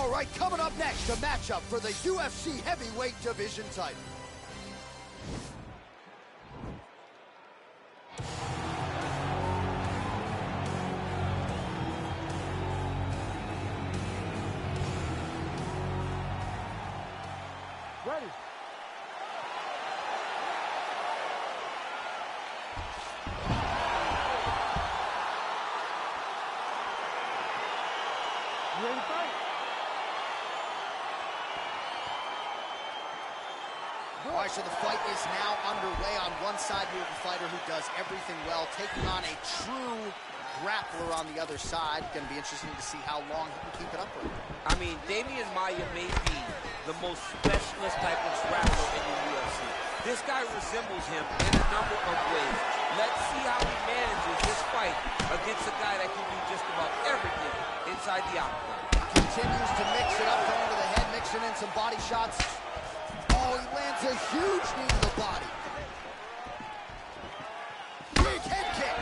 All right, coming up next, a matchup for the UFC heavyweight division title. Ready. You ready to fight? All right, so the fight is now underway. On one side, we have a fighter who does everything well, taking on a true grappler on the other side. Going to be interesting to see how long he can keep it up with. I mean, Demian Maia may be the most specialist type of grappler in the UFC. This guy resembles him in a number of ways. Let's see how he manages this fight against a guy that can do just about everything inside the octagon. Continues to mix it up, going to the head, mixing in some body shots. Oh, he lands a huge knee to the body. Big head kick.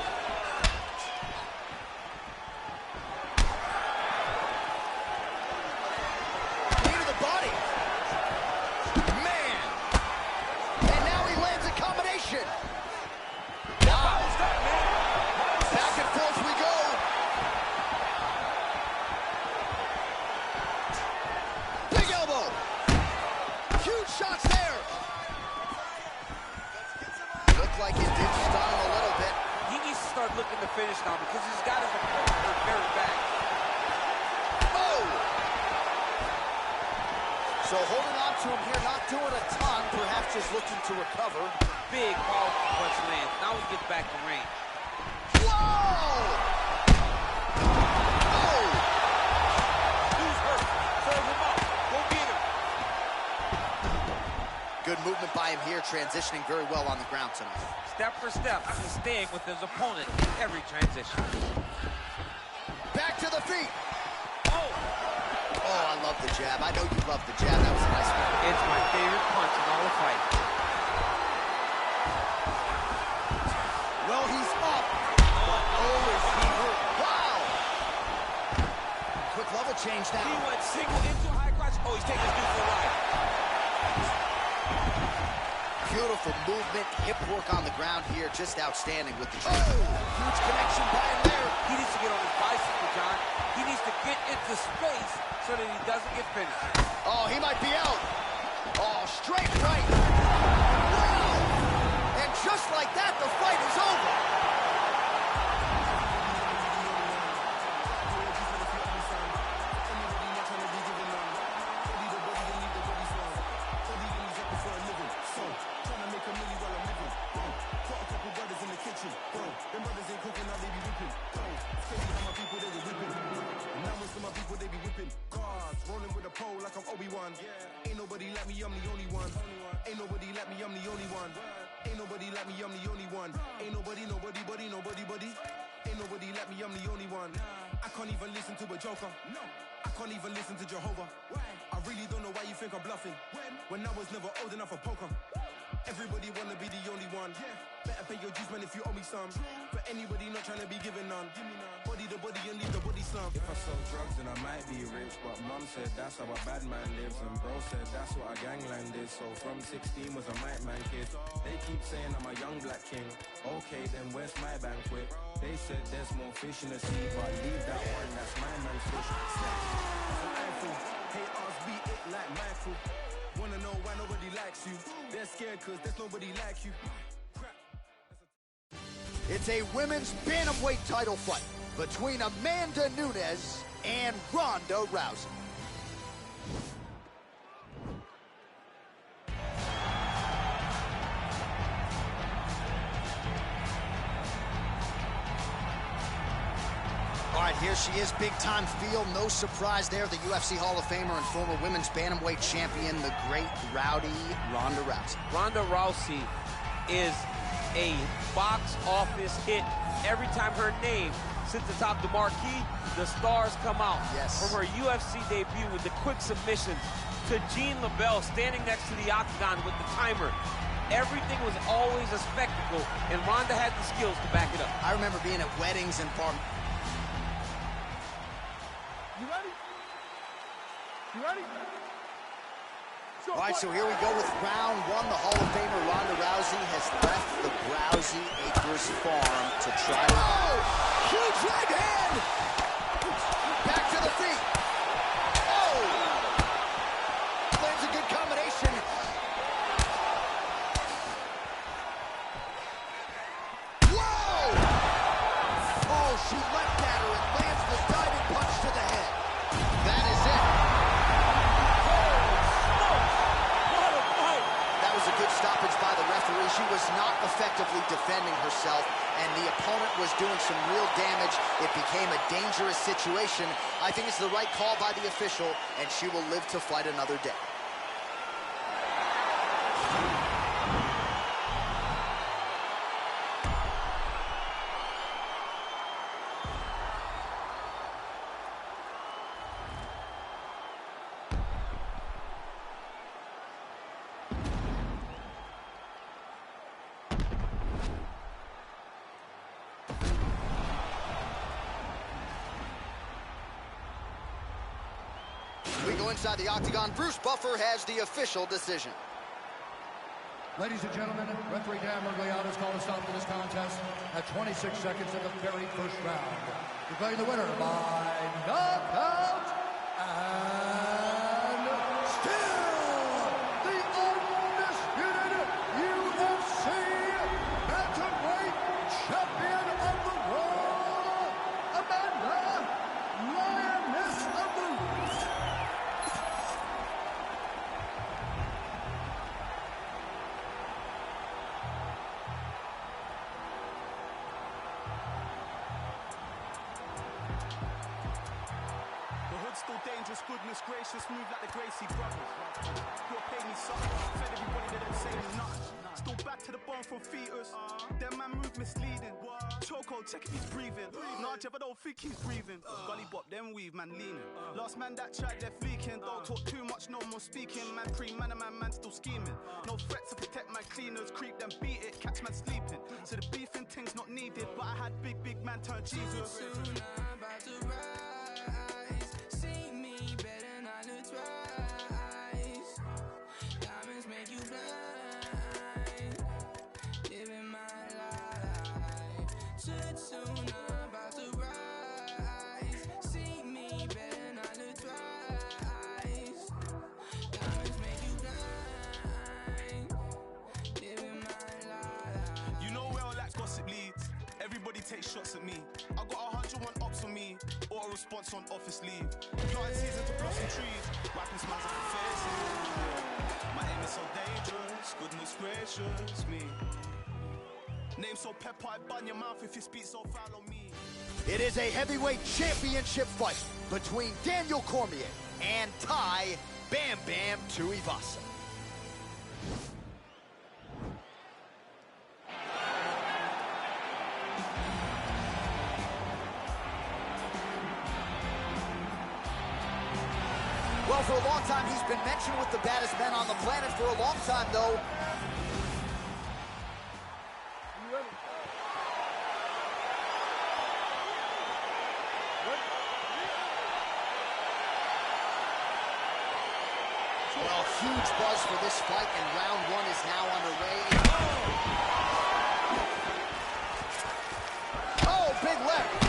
Knee to the body. Man. And now he lands a combination. Wow. Back and forth we go. Big elbow. Huge shots there. Looked like it did stun him a little bit. He needs to start looking to finish now because he's got his opponent hurt very bad. Oh! So holding on to him here, not doing a ton, perhaps just looking to recover. Big, powerful punch lands. Now he gets back to range. Whoa! Oh! Who's hurt? Serve him up. Go get him. Good movement by him here, transitioning very well on the ground tonight. Step for step, he's staying with his opponent in every transition. Back to the feet. Oh! Oh, I love the jab. I know you love the jab. That was a nice one. It's my favorite punch in all the fight. Well, he's up. Oh, is he hurt? Wow! Quick level change now. He went single into high crotch. Oh, he's taking his dude for a ride. Beautiful movement, hip work on the ground here, just outstanding with the jab. Oh, huge connection by him there. He needs to get on his bicycle, John. He needs to get into space so that he doesn't get finished. Oh, he might be out. Oh, straight right. Wow! And just like that, the fight is over. Ain't nobody like me, I'm the only one. Ain't nobody like me, I'm the only one. Ain't nobody like me, I'm the only one. Ain't nobody like me, I'm the only one. I can't even listen to a joker. I can't even listen to Jehovah. I really don't know why you think I'm bluffing. When I was never old enough for poker. Everybody wanna be the only one. Better pay your dues, man, if you owe me some. But anybody not trying to be given none. Body the body and leave the body slump. If I sold drugs, then I might be rich. But mom said that's how a bad man lives. And bro said that's what a gangland is. So from 16 was a might man kid. They keep saying I'm a young black king. Okay, then where's my banquet? They said there's more fish in the sea. But leave that one, that's my man's fish. Haters beat it like Michael. Wanna know why nobody likes you? They're scared cause there's nobody like you. It's a women's bantamweight title fight between Amanda Nunes and Ronda Rousey. All right, here she is, big-time feel. No surprise there, the UFC Hall of Famer and former women's bantamweight champion, the great rowdy Ronda Rousey. Ronda Rousey is a box office hit. Every time her name sits atop the marquee, the stars come out. Yes. From her UFC debut with the quick submissions to Jean LaBelle standing next to the octagon with the timer. Everything was always a spectacle, and Ronda had the skills to back it up. I remember being at weddings and bar. You ready? You ready? All right, so here we go with round one. The Hall of Famer Ronda Rousey has left the Rousey Acres farm to try to... Oh! Huge right hand! Back to the feet. Oh! Lands a good combination. Whoa! Oh, she leapt at her and lands the diving punch to the head. That is it. Good stoppage by the referee. She was not effectively defending herself, and the opponent was doing some real damage. It became a dangerous situation. I think it's the right call by the official, and she will live to fight another day. We go inside the octagon. Bruce Buffer has the official decision. Ladies and gentlemen, referee Dan Miragliotta has called a stop to this contest at 26 seconds in the very first round. Declaring the winner by knockout and still the undisputed UFC bantamweight champion of the world, Amanda Lioness of the Still dangerous, goodness gracious, move like the Gracie brothers. You'll pay me something, fed everybody that don't say me nothing. Still back to the bone from fetus. That man move misleading. Choco, check if he's breathing. Nah, Jeff, I don't think he's breathing. Gully bop, then weave, man leaning. Last man that tried left leaking. Don't talk too much, no more speaking. Man pre-man and man still scheming. No threat to protect my cleaners. Creep them, beat it, catch man sleeping. So the beefing thing's not needed, but I had big man turn Jesus. Everybody takes shots at me. I got 101 ops on me, or a response on office leave. Planting season to blossom trees, wiping smiles off the faces. My aim is so dangerous, goodness gracious me. Name so pepper, I bun your mouth if you speak so foul on me. It is a heavyweight championship fight between Daniel Cormier and Tai Bam Bam Tuivasa. Well, for a long time, he's been mentioned with the baddest men on the planet for a long time, though. Well, huge buzz for this fight, and round one is now underway. Oh, big left.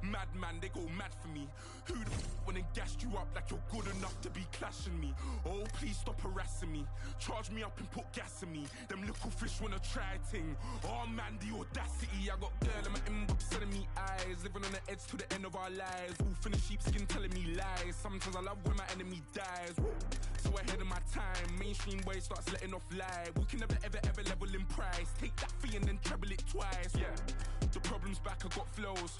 Madman, they go mad for me. Who the went and gassed you up like you're good enough to be clashing me? Oh, please stop harassing me. Charge me up and put gas in me. Them little fish wanna try ting. Oh man, the audacity. I got girl in my inbox sending me eyes. Living on the edge to the end of our lives. Wolf in the sheepskin telling me lies. Sometimes I love when my enemy dies. Woo. So ahead of my time, mainstream way starts letting off light. We can never ever level in price. Take that fee and then treble it twice. Yeah, the problem's back, I got flows.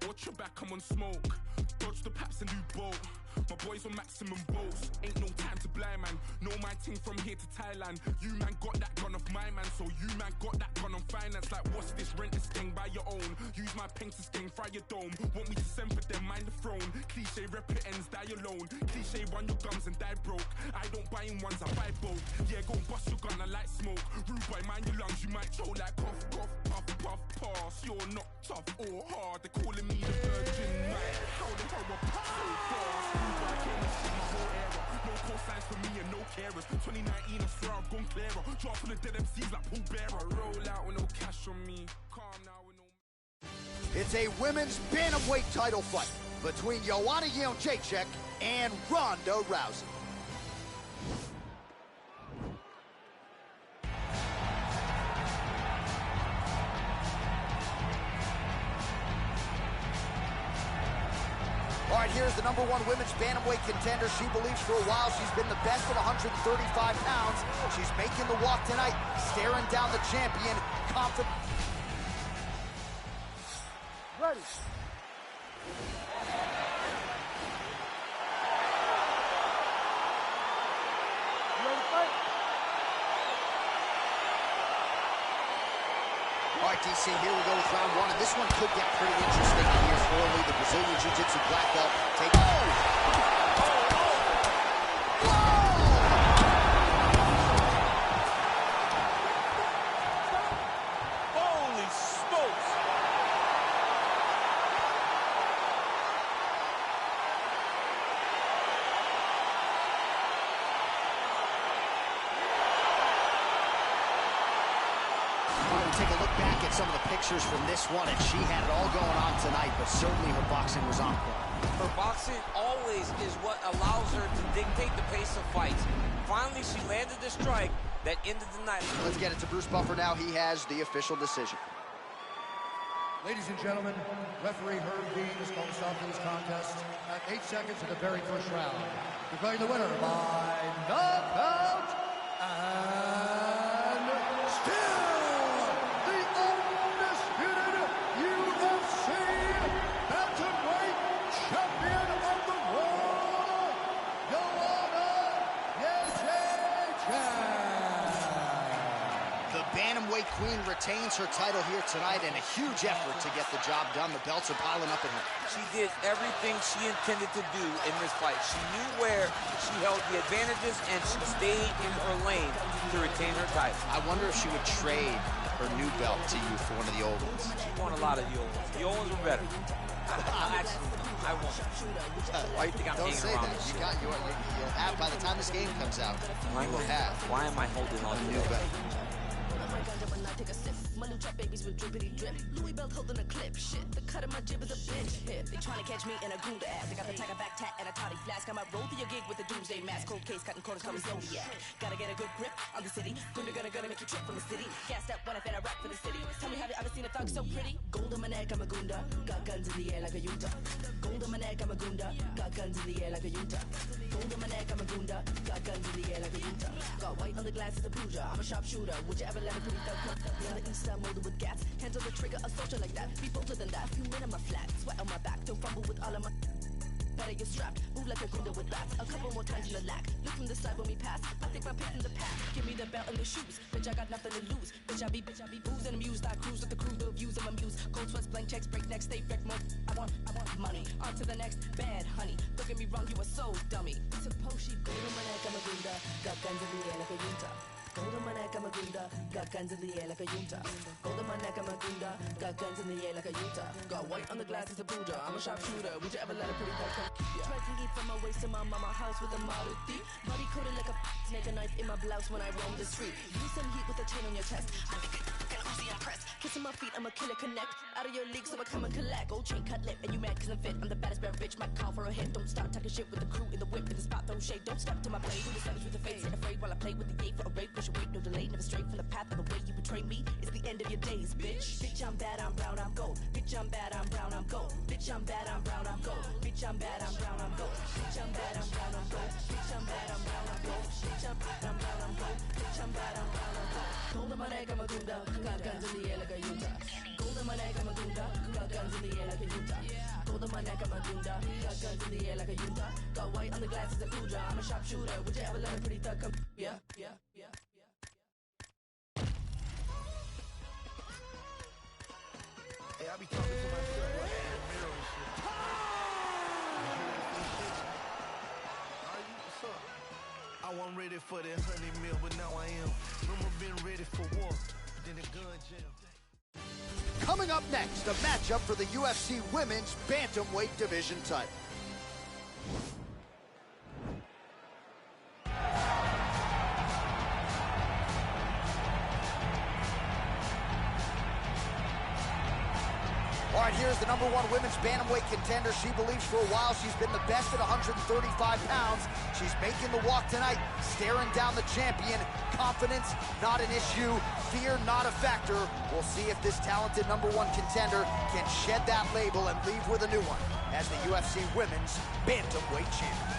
Watch your back, I'm on smoke. Dodge the paps and do boat. My boys on maximum boats. Ain't no time to blind man. Know my ting from here to Thailand. You man got that gun off my man, so you man got that gun on finance. Like what's this? Rent this thing by your own. Use my peng to sting, fry your dome. Want me to send for them, mind the throne. Cliche rep it ends, die alone. Cliche run your gums and die broke. I don't buy in ones, I buy both. Yeah, go and bust your gun, I like smoke. Rude boy, mind your lungs, you might choke like cough, cough, puff, puff, pass. You're not tough or hard. They're calling me the Virgin Knight. How the hell I pass so fast? Rude boy, I came and shit my whole era. No cosigns for me and no carers. 2019, I swear I've gone clearer. Drop full of dead MCs like Paul Bearer. Roll out with no cash on me. Calm now with no... It's a women's bantamweight title fight between Joanna Jędrzejczyk and Ronda Rousey. All right, here's the #1 women's bantamweight contender. She believes for a while she's been the best at 135 pounds. She's making the walk tonight, staring down the champion, confident. Ready. All right, DC, here we go with round one, and this one could get pretty interesting. Here's Orly, the Brazilian Jiu-Jitsu black belt. Holy smokes! Take a look back at some of the pictures from this one, and she had it all going on tonight, but certainly her boxing was on point. Her boxing always is what allows her to dictate the pace of fights. Finally, she landed the strike that ended the night. Let's get it to Bruce Buffer now. He has the official decision. Ladies and gentlemen, referee Herb Dean has called a stop to this contest at 8 seconds of the very first round. Declaring the winner by knockout and still the undisputed UFC bantamweight champion of the world, Joanna Jędrzejczyk. The bantamweight queen retains her title here tonight, and a huge effort to get the job done. The belts are piling up in her. She did everything she intended to do in this fight. She knew where she held the advantages, and she stayed in her lane to retain her title. I wonder if she would trade her new belt to you for one of the old ones. She won a lot of the old ones. The old ones were better. Actually, I won. Why do you think I'm Don't hanging say around? that. You'll have, by the time this game comes out, you will have Why am I holding on to new it? belt. Take a sip. My new trap babies with drippity drip. Louis belt holding a clip. Shit, the cut of my jib is a bitch hip. They trying to catch me in a Gunda ass. I got the tiger back tat and a toddy flask. I might roll through your gig with a doomsday mask. Cold case, cutting corners, call me Zodiac. Gotta get a good grip on the city. Gunda gonna make you trip from the city. Gassed up when I fed a rap for the city. Tell me, have you ever seen a thug so pretty? Gold on my neck, I'm a Gunda. Got guns in the air like a Utah. Gold on my neck, I'm a Gunda. Got guns in the air like a Utah. Gold on my neck, I'm a Gunda. Got guns in the air like a Utah. Got white on the glasses, a Pooja. I'm a sharpshooter. Would you ever let a pretty thug come on the east side, molded with gas? Hands on the trigger, a soldier like that. Be bolder than that. Few men on my flat, sweat on my back. Don't fumble with all of my. Better get strapped, move like a Gunda with bats. A couple more times in the lack. Look from the side when we pass. I think my pick in the pack. Give me the belt and the shoes. Bitch, I got nothing to lose. Bitch, I be boozing, amused. I cruise with the crew, build views, I'm amused. Cold sweats, blank checks, break neck, stay wreck mode. I want money. On to the next bad honey. Don't get me wrong, you a soul dummy. Suppose she gold on my neck, I'm a Gunda. Got guns in the air like a Utah. Gold on my neck, I'm a Gunda. Got guns in the air like a Utah. Gold on my neck, I'm a Gunda. Got guns in the air like a Utah. Got white on the glass, it's a Buddha. I'm a sharpshooter. Would you ever let a pretty girl come? Try thinking from my waist to my mama house with a Model D. Body coated like a snake, a knife in my blouse when I roam the street. Use some heat with a chain on your chest. I think it's Uzi impressed. Kissing my feet, I'm a killer connect. Out of your league, so I come and collect. Gold chain, cut lip, and you mad cause I'm fit. I'm the baddest bad bitch, might call for a hit. Don't start talking shit with the crew in the whip. In the spot, don't shake, don't step to my blade. Who the savage with the face, ain't afraid while I play with the gate for a rape. Push away, no delay, never straight from the path of the way you betray me. It's the end of your days, bitch. Bitch, I'm bad, I'm brown, I'm gold. Bitch, I'm bad, I'm brown, I'm gold. Bitch, I'm bad, I'm brown, I'm gold. Bitch, I'm bad, I'm brown, I'm gold. Bitch, I'm bad, I'm brown, I'm gold. Bitch, I'm bad, I'm brown, I'm gold. Bitch, I'm bad, I'm brown, I'm gold. Bitch, I'm bad, I'm brown, I'm gold. Gold on my neck, I'm a Gunda. Got guns in the air like a Utah. Gold on the money, I'm a dunda. Got guns in the air like a Utah. Hold the money, I'm a dunda. Got guns in the air like a Utah. Got white on the glasses, a Kuja. I'm a sharpshooter. Would you ever let a pretty thug come? Yeah. Hey, I be talking to myself like in the mirror and shit. What's up? I wasn't ready for that honey meal, but now I am. Remember being ready for war, then the gun jam. Coming up next, a matchup for the UFC Women's Bantamweight Division title. All right, here's the #1 women's bantamweight contender. She believes for a while she's been the best at 135 pounds. She's making the walk tonight, staring down the champion. Confidence, not an issue. Fear, not a factor. We'll see if this talented #1 contender can shed that label and leave with a new one as the UFC Women's Bantamweight Champion.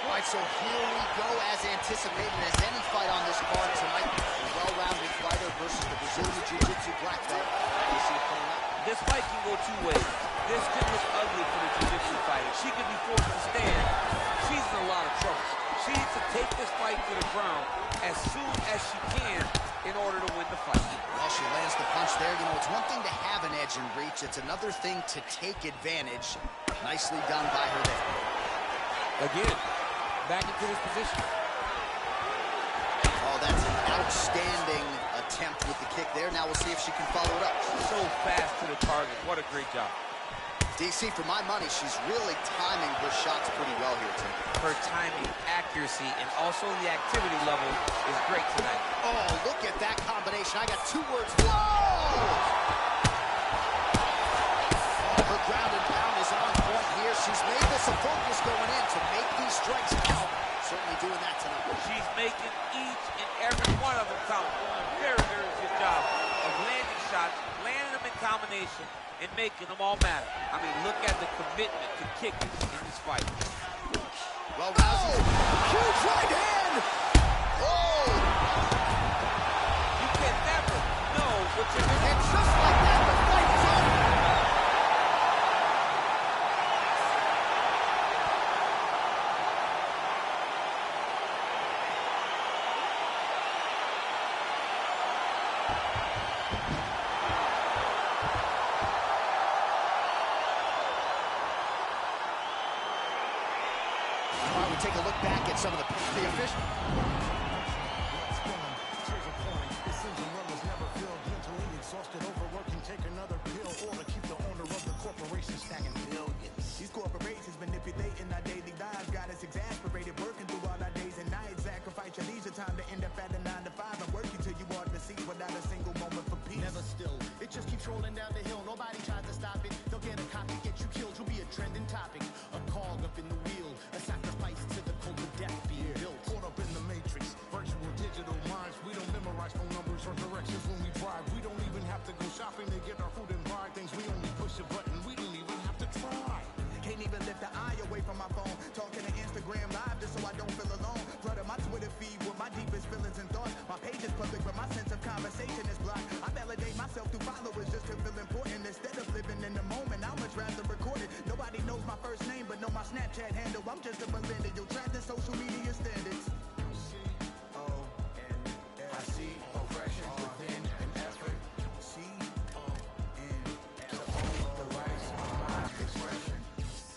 All right, so here we go, as anticipated, as any fight on this card tonight. A well-rounded fighter versus the Brazilian Jiu-Jitsu black belt. You see it playing out? This fight can go two ways. This could look ugly for the Jiu-Jitsu fighter. She could be forced to stand. She's in a lot of trouble. She needs to take this fight to the ground as soon as she can in order to win the fight. Well, she lands the punch there. You know, it's one thing to have an edge and reach. It's another thing to take advantage. Nicely done by her there. Again, back into this position. Oh, that's an outstanding attempt with the kick there. Now we'll see if she can follow it up. So fast to the target. What a great job. DC, for my money, she's really timing her shots pretty well here, Tim. Her timing, accuracy, and also the activity level is great tonight. Oh, look at that combination. I got two words. Whoa! Her ground and pound is on point here. She's made this a focus going in to make these strikes count. Certainly doing that tonight. She's making each and every one of them count. Doing a very, very good job of landing shots, landing them in combination, and making them all matter. I mean, look at the commitment to kicking in this fight. Well, Rousey, huge right hand. Oh! You can never know what you're going to And just like that, the fight is over. Take a look back at some of the officials. Exhausted, overworking, take another pill, or to keep the owner of the corporation stacking billions. These corporations manipulating our daily lives, got us exasperated, working through all our days and nights. Sacrifice your leisure time to end up at a 9 to 5. I'm working till you are deceased without a single moment for peace. Never still, it just keeps rolling down the hill. Nobody tries to stop it. They'll get a copy, get you killed. You'll be a trending topic, a cog up in the wheel, a sacrifice to the cult of death being built. Caught up in the matrix, virtual digital minds. We don't memorize phone numbers or directions when we drive. We don't even have to go shopping to get our food and buy things. We only push a button. We don't even have to try. Can't even lift the eye away from my phone. Talking to Instagram live just so I don't feel alone. Flooding my Twitter feed with my deepest feelings and thoughts. My page is public, but my sense of conversation is blocked. I validate myself through followers just to feel important. Instead of living in the moment, I'll much rather record it. Nobody knows my first name, but know my Snapchat handle. I'm just a millennial, trapped in social media standards. I see oppression within an effort. C-O-N to own the rights of my expression.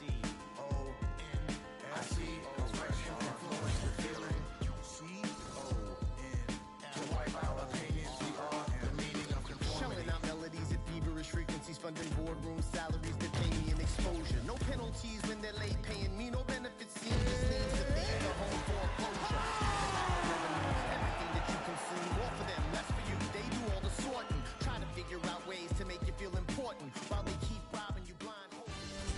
C-O-N I see oppression influence the feeling. C-O-N to wipe out opinions. We are the meaning of conformity. Showing out melodies at feverish frequencies, funding boardroom salaries that pay me an exposure. No penalties when they're late paying me. No benefits seen. This means that they ain't a home foreclosure. Everything that you consume, more for them, less for you. They do all the sorting, trying to figure out ways to make you feel important while they keep robbing you blind.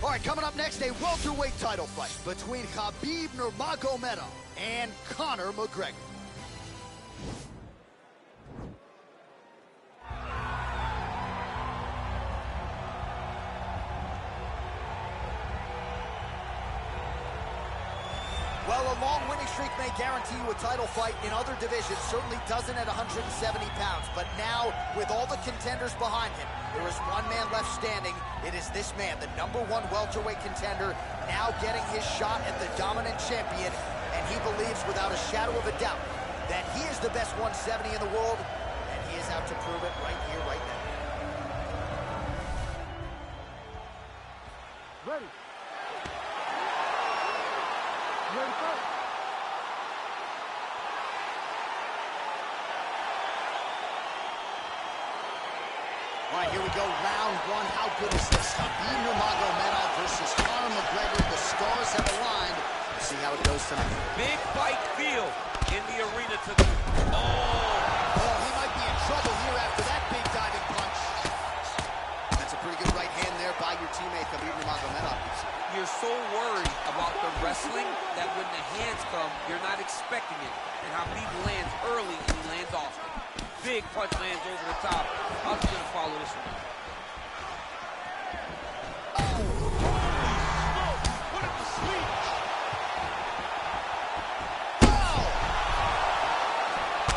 All right, coming up next, a welterweight title fight between Khabib Nurmagomedov and Conor McGregor. Well, a long winning streak may guarantee you a title fight in other divisions. Certainly doesn't at 170 pounds. But now, with all the contenders behind him, there is one man left standing. It is this man, the #1 welterweight contender, now getting his shot at the dominant champion. And he believes without a shadow of a doubt that he is the best 170 in the world. And he is out to prove it right here, right now. Ready. Ready, fight. All right, here we go, round one. How good is this? Khabib Nurmagomedov versus Conor McGregor. The stars have aligned. Let's see how it goes tonight. Big fight feel in the arena tonight. Oh, he might be in trouble here after that big diving punch. That's a pretty good right hand there by your teammate, Khabib Nurmagomedov. You're so worried about the wrestling that when the hands come, you're not expecting it. And Khabib lands early and he lands often. Big punch lands over the top. How's he gonna follow this one?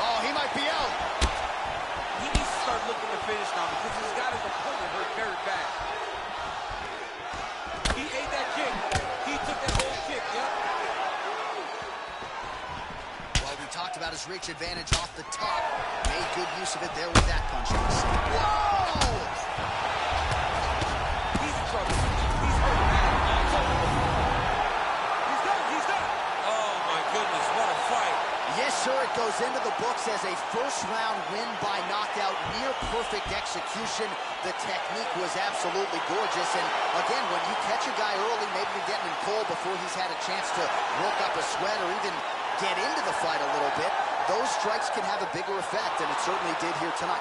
Oh, he might be out. He needs to start looking to finish now because he's got his opponent hurt very bad. He ate that kick. He took that whole kick, yep. Well, we talked about his reach advantage off the top. Made good use of it there with that punch. Whoa! He's in trouble. He's hurt bad. He's done. Oh, my goodness, what a fight. Yes, sir, it goes into the books as a first-round win by knockout. Near-perfect execution. The technique was absolutely gorgeous. And, again, when you catch a guy early, maybe you're getting him cold before he's had a chance to work up a sweat or even get into the fight a little bit, those strikes can have a bigger effect, and it certainly did here tonight.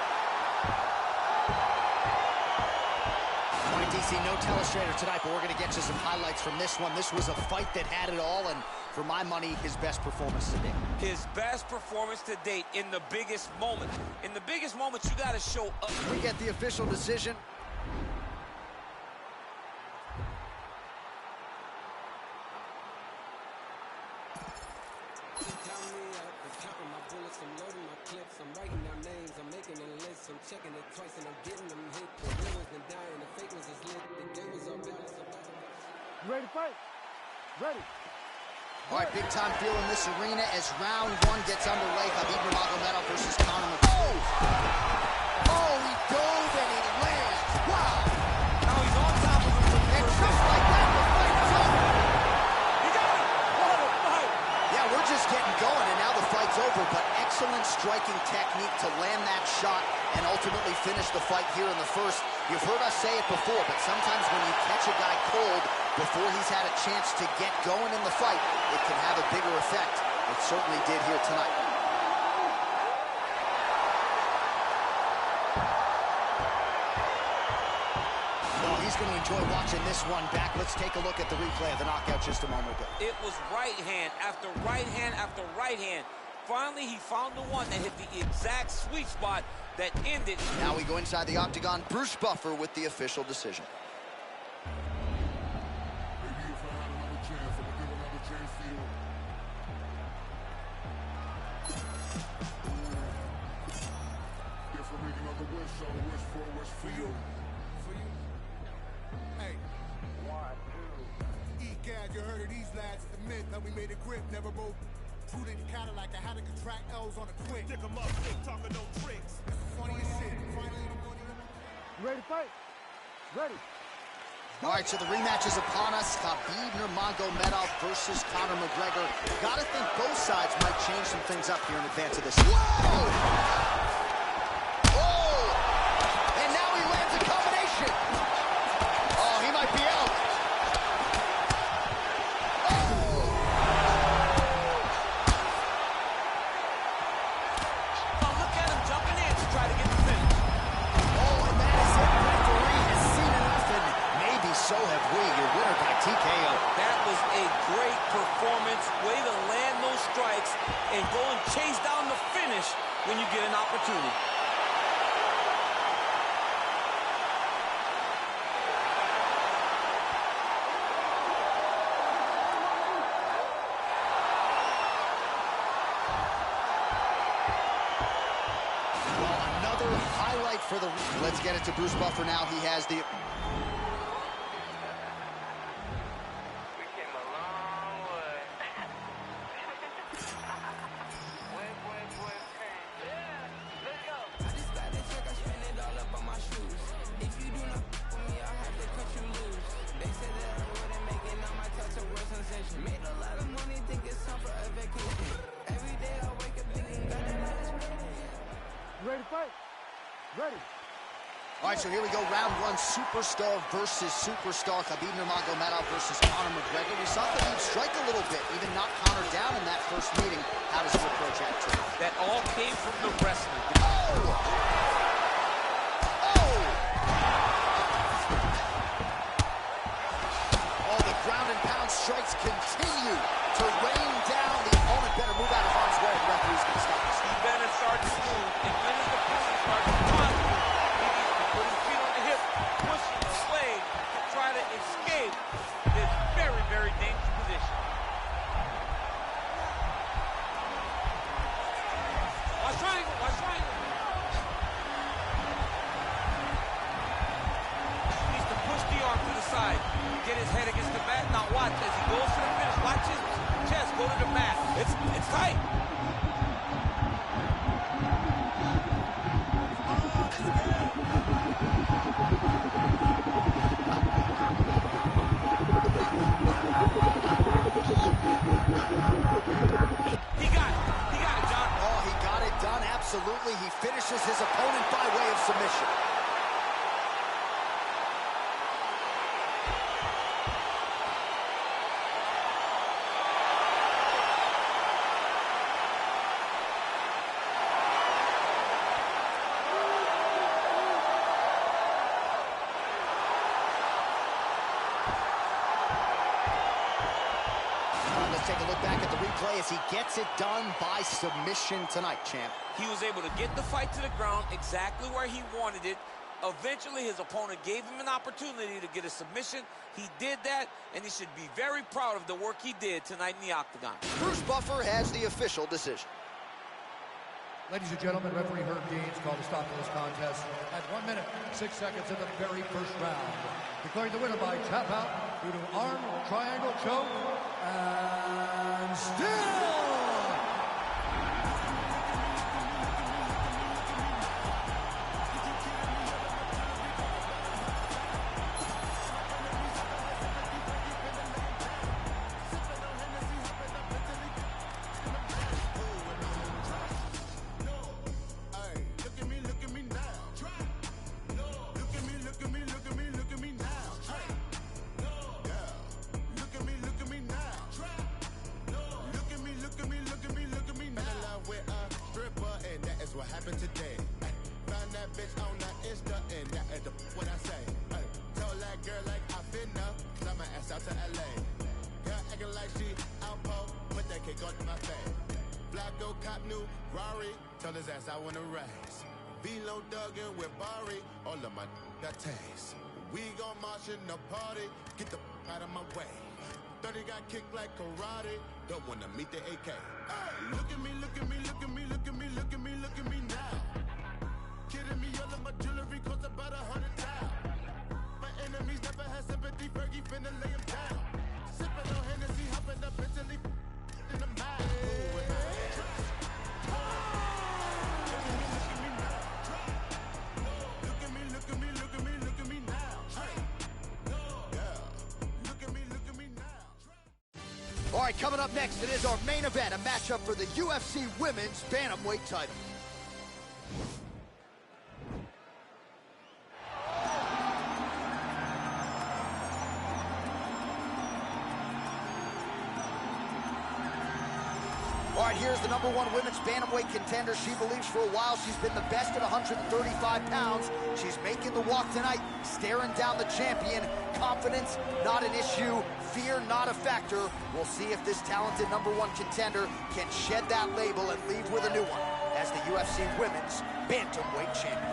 All right, DC, no telestrator tonight, but we're going to get you some highlights from this one. This was a fight that had it all, and for my money, his best performance to date. His best performance to date in the biggest moment. In the biggest moment, you got to show up. We get the official decision. I'm writing down names, I'm making a list, I'm checking it twice and I'm getting them hit. The real ones been dying, the fake ones is lit, the game is up, balance up. Ready, fight. Ready. All right, big time feel in this arena as round one gets underway. Khabib Nurmagomedov versus Conor McGregor. Oh, he dove and he lands. Wow. Now he's on top of him. And just like that, the fight is over. He got him. What a fight. Yeah, we're just getting going, and now the fight's over, but excellent striking technique to land that shot and ultimately finish the fight here in the first. You've heard us say it before, but sometimes when you catch a guy cold before he's had a chance to get going in the fight, it can have a bigger effect. It certainly did here tonight. Well, he's going to enjoy watching this one back. Let's take a look at the replay of the knockout just a moment ago. It was right hand after right hand after right hand. Finally, he found the one that hit the exact sweet spot that ended. Now we go inside the octagon. Bruce Buffer with the official decision. Hey. E-Gad, you heard of these lads. It's the myth that we made a grip, never broke. True to the counter like I had to contract L's on a quick. Stick 'em up, stick talking no tricks. That's the funniest shit. Finally, the money. Ready, fight. Ready. All right, so the rematch is upon us. Khabib Nurmagomedov versus Conor McGregor. Gotta think both sides might change some things up here in advance of this. Whoa! Whoa! And now he lands a combination. Oh, he might be out. Oh, look at him jumping in to try to get the finish. Oh, and that is it. Referee has seen enough, and maybe so have we. Your winner by TKO. That was a great performance. Way to land those strikes and go and chase down the finish when you get an opportunity. for the... Let's get it to Bruce Buffer now. He has the... Ready to fight? Ready. All right, so here we go, round one, superstar versus superstar. Khabib Nurmagomedov versus Conor McGregor. We saw Khabib strike a little bit, even knock Conor down in that first meeting. How does he approach that too? That all came from the wrestling. Oh, the ground and pound strikes continue to rain down. The opponent better move out of harm's way. The referee's going to stop this. He better start to move. And when his opponent starts to run, he needs to put his feet on the hip, push him away to try to escape this very, very dangerous position. Watch triangle, watch triangle. He needs to push the arm to the side, get his head against the mat. Now watch as he goes to the finish. Watch his chest go to the mat. It's tight. He got it, John. Oh, he got it done, absolutely. He finishes his opponent by way of submission. Let's take a look back at the replay as he gets it done by submission tonight, champ. He was able to get the fight to the ground exactly where he wanted it. Eventually, his opponent gave him an opportunity to get a submission. He did that, and he should be very proud of the work he did tonight in the octagon. Bruce Buffer has the official decision. Ladies and gentlemen, referee Herb Deans called a stop to this contest at 1 minute, 6 seconds in the very first round. Declaring the winner by tap out due to arm triangle choke and still. What happened today? Ay, found that bitch on the Insta, and that is what I say. Ay, told that girl like I finna, fly my ass out to LA. Girl acting like she outpost, put that cake on my face. Flacco cop new Rari, told his ass I wanna race. Velo Duggan with Barry, all of my got taste. We gon' march in the party, get the out of my way. 30 got kicked like karate, don't wanna meet the AK. Ay, look at me, look at me, look at me, look at me, look at me, look at me now. Kidding me, all of my jewelry cost about 100,000. My enemies never had sympathy, Fergie finna lay him down. Sipping on Hennessy, hopping up Italy in the mouth. Look at me, look at me, look at me, look at me now. Yeah, look at me now. All right, coming up next, it is our main event, a matchup for the UFC Women's Bantamweight title. All right, here's the #1 women's bantamweight contender. She believes for a while she's been the best at 135 pounds. She's making the walk tonight, staring down the champion. Confidence, not an issue. Fear, not a factor. We'll see if this talented #1 contender can shed that label and leave with a new one as the UFC Women's Bantamweight Champion.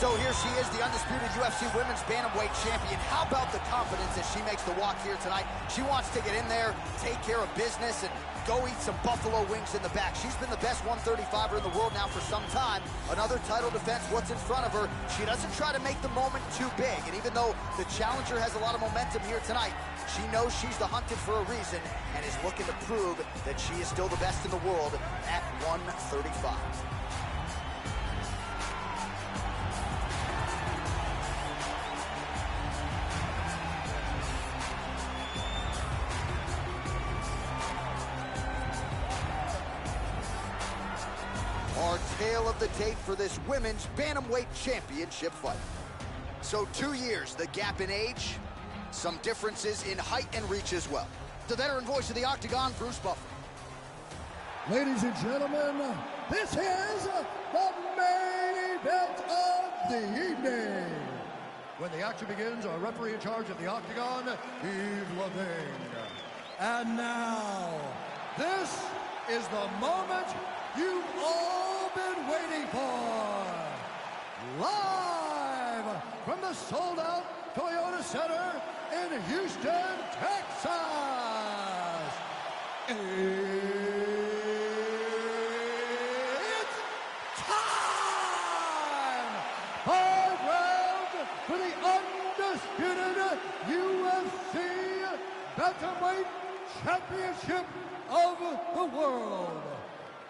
So here she is, the undisputed UFC Women's Bantamweight Champion. How about the confidence that she makes the walk here tonight? She wants to get in there, take care of business, and go eat some buffalo wings in the back. She's been the best 135er in the world now for some time. Another title defense, what's in front of her. She doesn't try to make the moment too big. And even though the challenger has a lot of momentum here tonight, she knows she's the hunted for a reason and is looking to prove that she is still the best in the world at 135. Our tale of the tape for this women's bantamweight championship fight. So 2 years, the gap in age, some differences in height and reach as well. The veteran voice of the Octagon, Bruce Buffer. Ladies and gentlemen, this is the main event of the evening. When the action begins, our referee in charge of the Octagon, Yves Lavigne. And now, this is the moment you've all been waiting for. Live from the sold-out Toyota Center in Houston, Texas. It's time! 5 rounds for the undisputed UFC Bantamweight Championship of the world.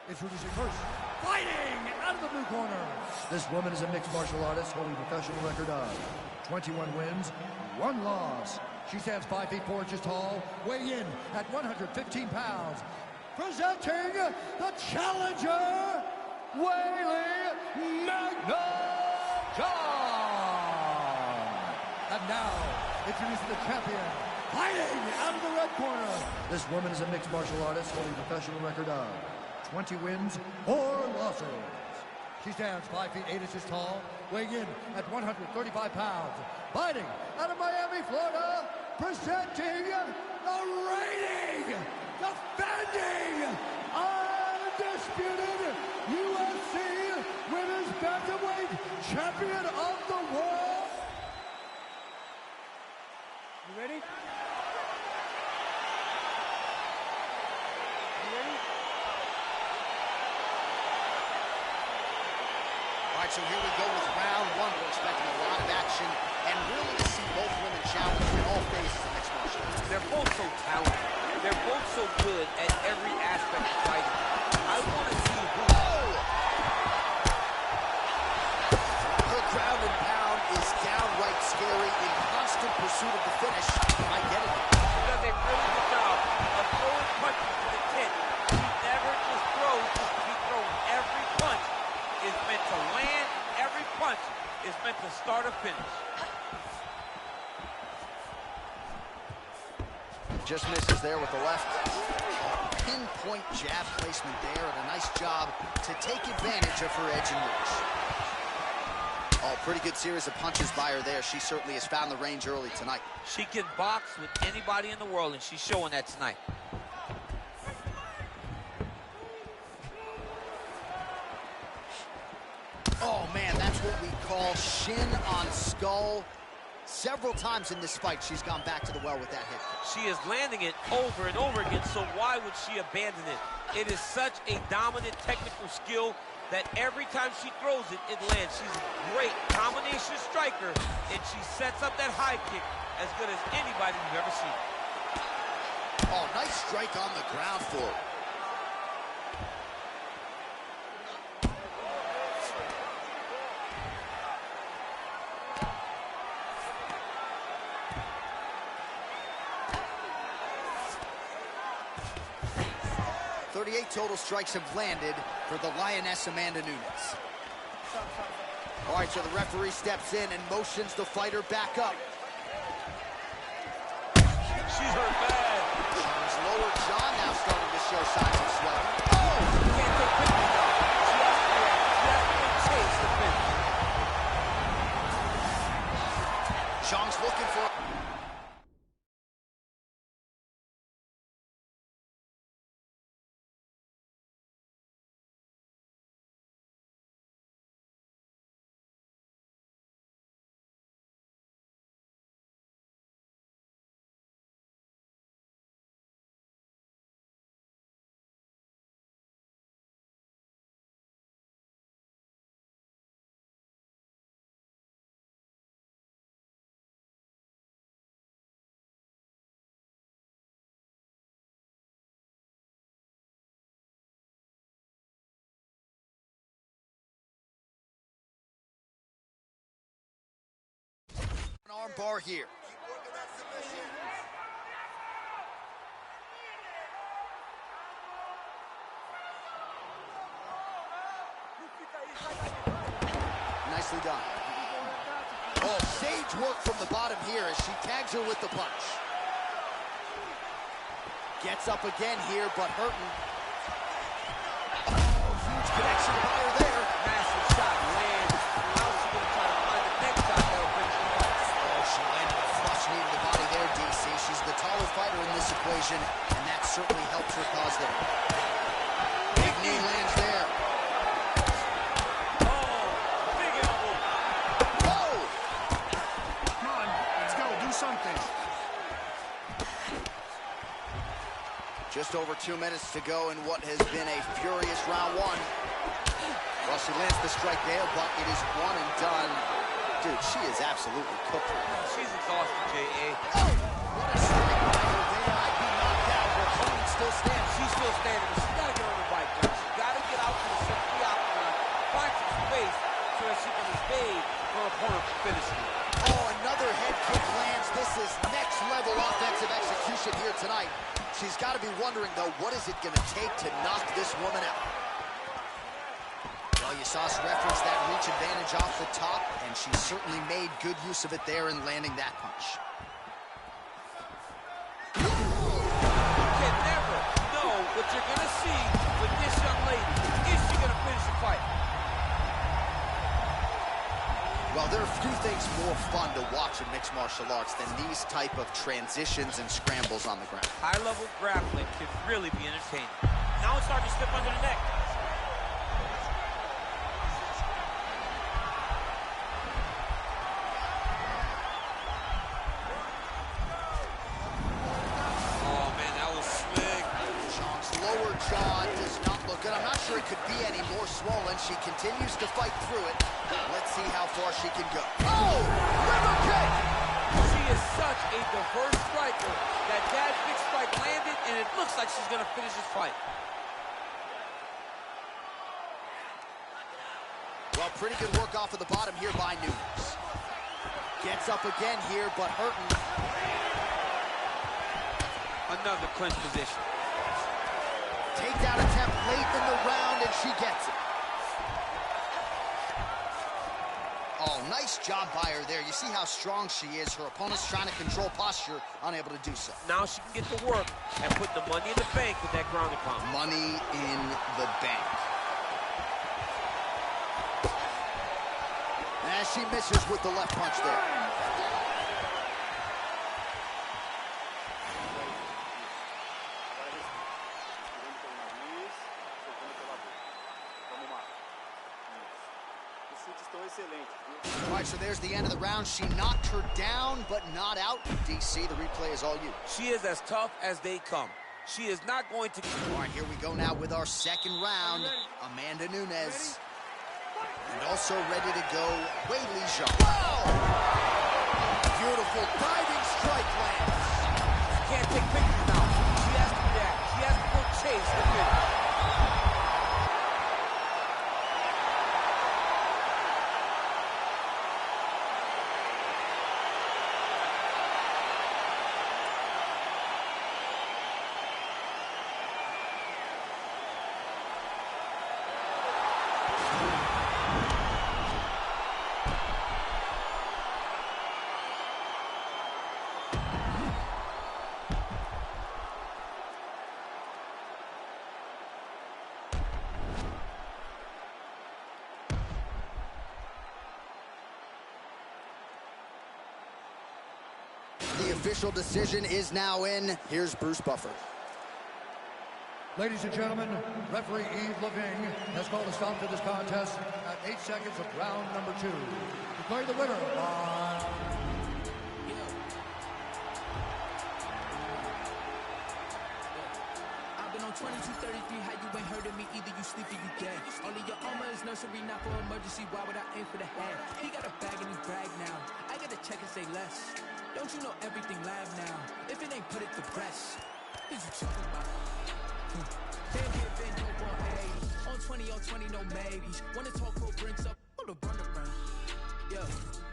Introducing first, fighting out of the blue corner. This woman is a mixed martial artist holding a professional record of 21 wins, 1 loss. She stands 5 feet 4 inches tall, weighing in at 115 pounds. Presenting the challenger, Weili Magnum-John. And now, introducing the champion, fighting out of the red corner. This woman is a mixed martial artist holding a professional record of 20 wins, 4 losses. She stands 5 feet 8 inches tall, weighing in at 135 pounds. Fighting out of Miami, Florida, presenting the reigning, defending, undisputed UFC Women's Bantamweight Champion of the world. You ready? All right, so here we go with round 1. We're expecting a lot of action and really to see both women challenge in all phases of mixed martial arts. They're both so talented. They're both so good at every aspect of fighting. I want to see who... Her ground and pound is downright scary, in constant pursuit of the finish. Might get it. She does a really good job of throwing punches to the chin. She never just throws just to be thrown. Every punch is meant to land. Every punch is meant to start or finish. Just misses there with the left. Pinpoint jab placement there, and a nice job to take advantage of her edge and reach. Oh, pretty good series of punches by her there. She certainly has found the range early tonight. She can box with anybody in the world, and she's showing that tonight. Oh, man, that's what we call shin on skull. Several times in this fight, she's gone back to the well with that hit. She is landing it over and over again, so why would she abandon it? It is such a dominant technical skill that every time she throws it, it lands. She's a great combination striker, and she sets up that high kick as good as anybody you've ever seen. Oh, nice strike on the ground for her. .38 total strikes have landed for the Lioness Amanda Nunes. All right, so the referee steps in and motions the fighter back up. She's hurt bad. His lower jaw now starting to show signs of swelling. Oh! Can't take pictures now. She has to chase the finish. Zhang's looking for arm bar here. Nicely done. Oh, sage work from the bottom here as she tags her with the punch. Gets up again here, but hurting. Oh, huge connection by her there. Massive shot lands. Now she's going to try to find the next shot that'll finish the fight. Oh, she landed a flush knee to the body there, DC. She's the taller fighter in this equation, and that certainly helps her cause there. Big knee lands there. Oh, big elbow. Whoa! Come on, let's go. Do something. Just over 2 minutes to go in what has been a furious round one. Well, she lands the strike there, but it is one and done. Dude, she is absolutely cooked right now. She's exhausted, J.A. Oh! What a strike by her there. I'd be knocked out, but Herman still stands. She's still standing, but she's got to get on the bike, guys. She's got to get out to the center of the octagon, find some space so that she can evade her opponent from finishing. Oh, another head kick lands. This is next level offensive execution here tonight. She's got to be wondering, though, what is it going to take to knock this woman out? Well, you saw us reference that reach advantage off the top, and she certainly made good use of it there in landing that punch. You can never know what you're going to see with this young lady. Is she going to finish the fight? Well, there are few things more fun to watch in mixed martial arts than these type of transitions and scrambles on the ground. High-level grappling can really be entertaining. Now it's starting to slip under the neck. Oh, man, that was slick. Chong's lower jaw does not look good. I'm not sure it could be any more swollen. She continues to fight through it. Let's see how far she can go. Oh! River kick! She is such a diverse striker. That jab big strike landed, and it looks like she's going to finish this fight. Well, pretty good work off of the bottom here by Nunes. Gets up again here, but hurting. Another clinch position. Takedown attempt late in the round, and she gets it. Oh, nice job by her there. You see how strong she is. Her opponent's trying to control posture, unable to do so. Now she can get to work and put the money in the bank with that ground and pound. Money in the bank. As she misses with the left punch there. All right, so there's the end of the round. She knocked her down, but not out. DC, the replay is all you. She is as tough as they come. She is not going to... All right, here we go now with our second round. Amanda Nunes. And also ready to go, Weili Zhang. Whoa! Beautiful diving strike lands. She can't take pictures now. She has to react. She has to go chase the finish. The official decision is now in. Here's Bruce Buffer. Ladies and gentlemen, referee Yves Lavigne has called a stop to this contest at 8 seconds of round number 2. Declaring the winner by... I've been on 2233, how you ain't heard of me either, you sleep or you dead. All of your armor is nursery, not for emergency, why would I aim for the head? He got a bag and he brag now, I gotta check and say less. Don't you know everything live now? If it ain't put it to rest, what you talking about? Been here, been no 180. On 20, no maybes. Wanna talk, go bring up, hold a run around. Yeah.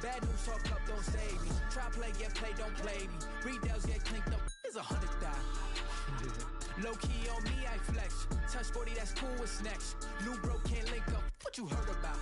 Bad news talk up, don't save me. Try play, get played, don't play me. Redales get clinked up, it's 100,000. Low key on me, I flex. Touch 40, that's cool, what's next? New bro can't link up, what you heard about?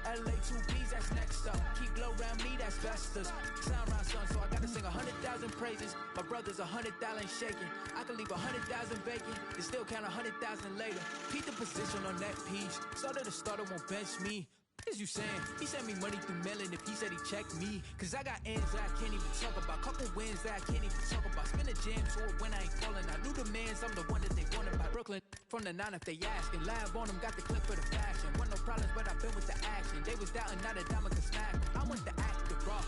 LA 2Bs, that's next up. Keep low around me, that's Vestas. Sound round son, so I gotta sing 100,000 praises. My brother's 100,000 shaking. I can leave 100,000 vacant and still count 100,000 later. Keep the position on that piece. Starter to starter won't bench me. What is you saying? He sent me money through mailing if he said he checked me. Cause I got ends that I can't even talk about. Couple wins that I can't even talk about. Spin a jam tour when I ain't falling. I knew the mans, I'm the one that they wanted by Brooklyn. From the 9 if they asking. Lab on them, got the clip for the fashion. Want no problems, but I've been with the action. They was doubting, not a dime could smack. I want the act, the Ross.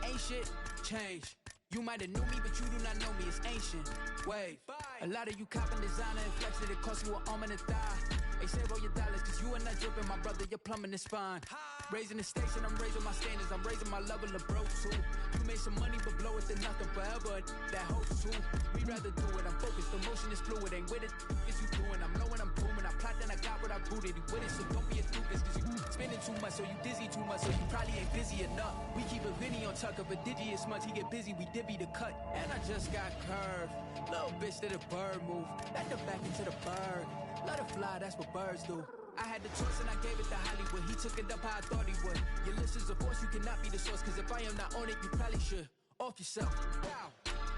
Ain't shit, change. You might have knew me, but you do not know me. It's ancient. Wave. A lot of you copping designer and flexing. It cost you an arm and a thigh. They say roll your dollars, cause you are not dripping, my brother, you're plumbing is fine. Raising the stakes and I'm raising my standards, I'm raising my level of broke too. You made some money, but blow it to nothing forever, that hopes too. We rather do it, I'm focused, the motion is fluid, ain't with it, is you doing, I'm low and I'm booming, I plot then I got what I booted, you with it, so don't be a doofus, cause you spending too much, so you dizzy too much, so you probably ain't busy enough. We keep a Vinny on tuck, of a digious much, he get busy, we divvy the cut, and I just got curved. Little bitch did a bird move, back to back into the bird. Let it fly, that's what birds do. I had the choice and I gave it to Hollywood. He took it up how I thought he would. Your list is a force, you cannot be the source. Cause if I am not on it, you probably should. Off yourself. Wow.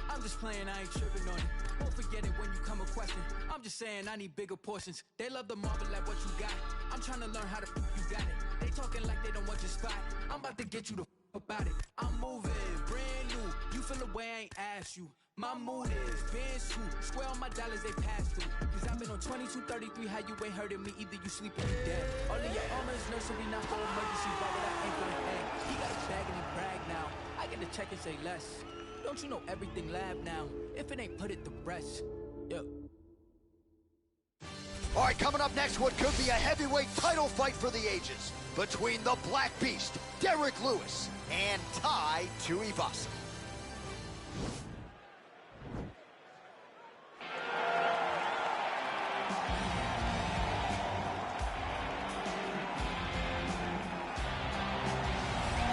I'm just playing, I ain't tripping on it. Won't forget it when you come a question. I'm just saying I need bigger portions. They love the marvel at what you got. I'm trying to learn how to you got it. They talking like they don't want your spot. I'm about to get you the about it. I'm moving, brand new. You feel the way I ain't asked you. My mood is Benz too. Square on my dollars, they pass through. Cause I've been on 2233, how you ain't heard of me. Either you sleep or you dead. All of your armor is nursery, not for emergency. Why would I ain't gonna hang? He got a bag and he brag now. I get to check and say less. Don't you know everything lab now? If it ain't put it to rest. Yo. All right, coming up next, what could be a heavyweight title fight for the ages between the Black Beast, Derrick Lewis, and Tai Tuivasa.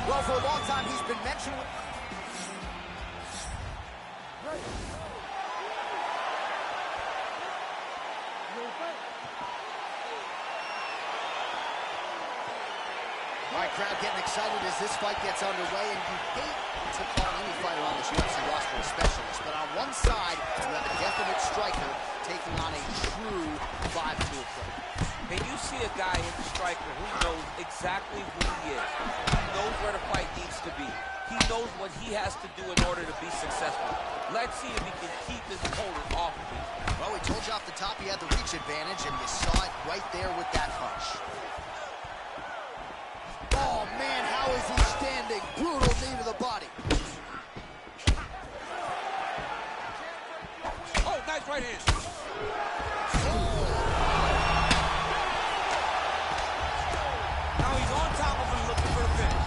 Well, for a long time, he's been mentioned. All right, crowd getting excited as this fight gets underway, and you hate to call any fighter on this UFC roster a specialist, but on one side, you have a definite striker taking on a true 5-2 approach. And you see a guy in the striker who knows exactly who he is. He knows where the fight needs to be. He knows what he has to do in order to be successful. Let's see if he can keep his opponent off of him. Well, we told you off the top he had the reach advantage, and you saw it right there with that punch. Oh, man, how is he standing? Brutal knee to the body. Oh, nice right hand. Now he's on top of him looking for the finish.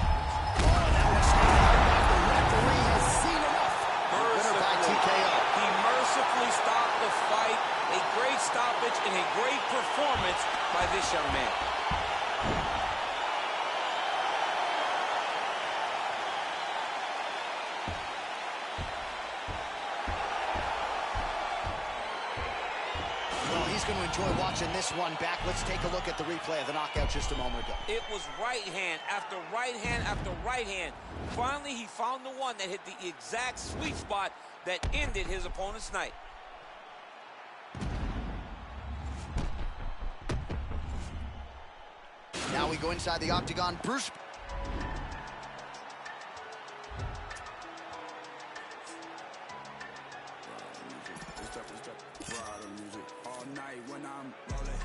Oh, that was stopped. The referee has seen enough. Winner by TKO. He mercifully stopped the fight. A great stoppage and a great performance by this young man. He's going to enjoy watching this one back. Let's take a look at the replay of the knockout just a moment ago. It was right hand after right hand after right hand. Finally, he found the one that hit the exact sweet spot that ended his opponent's night. Now we go inside the octagon. Bruce. When I'm rolling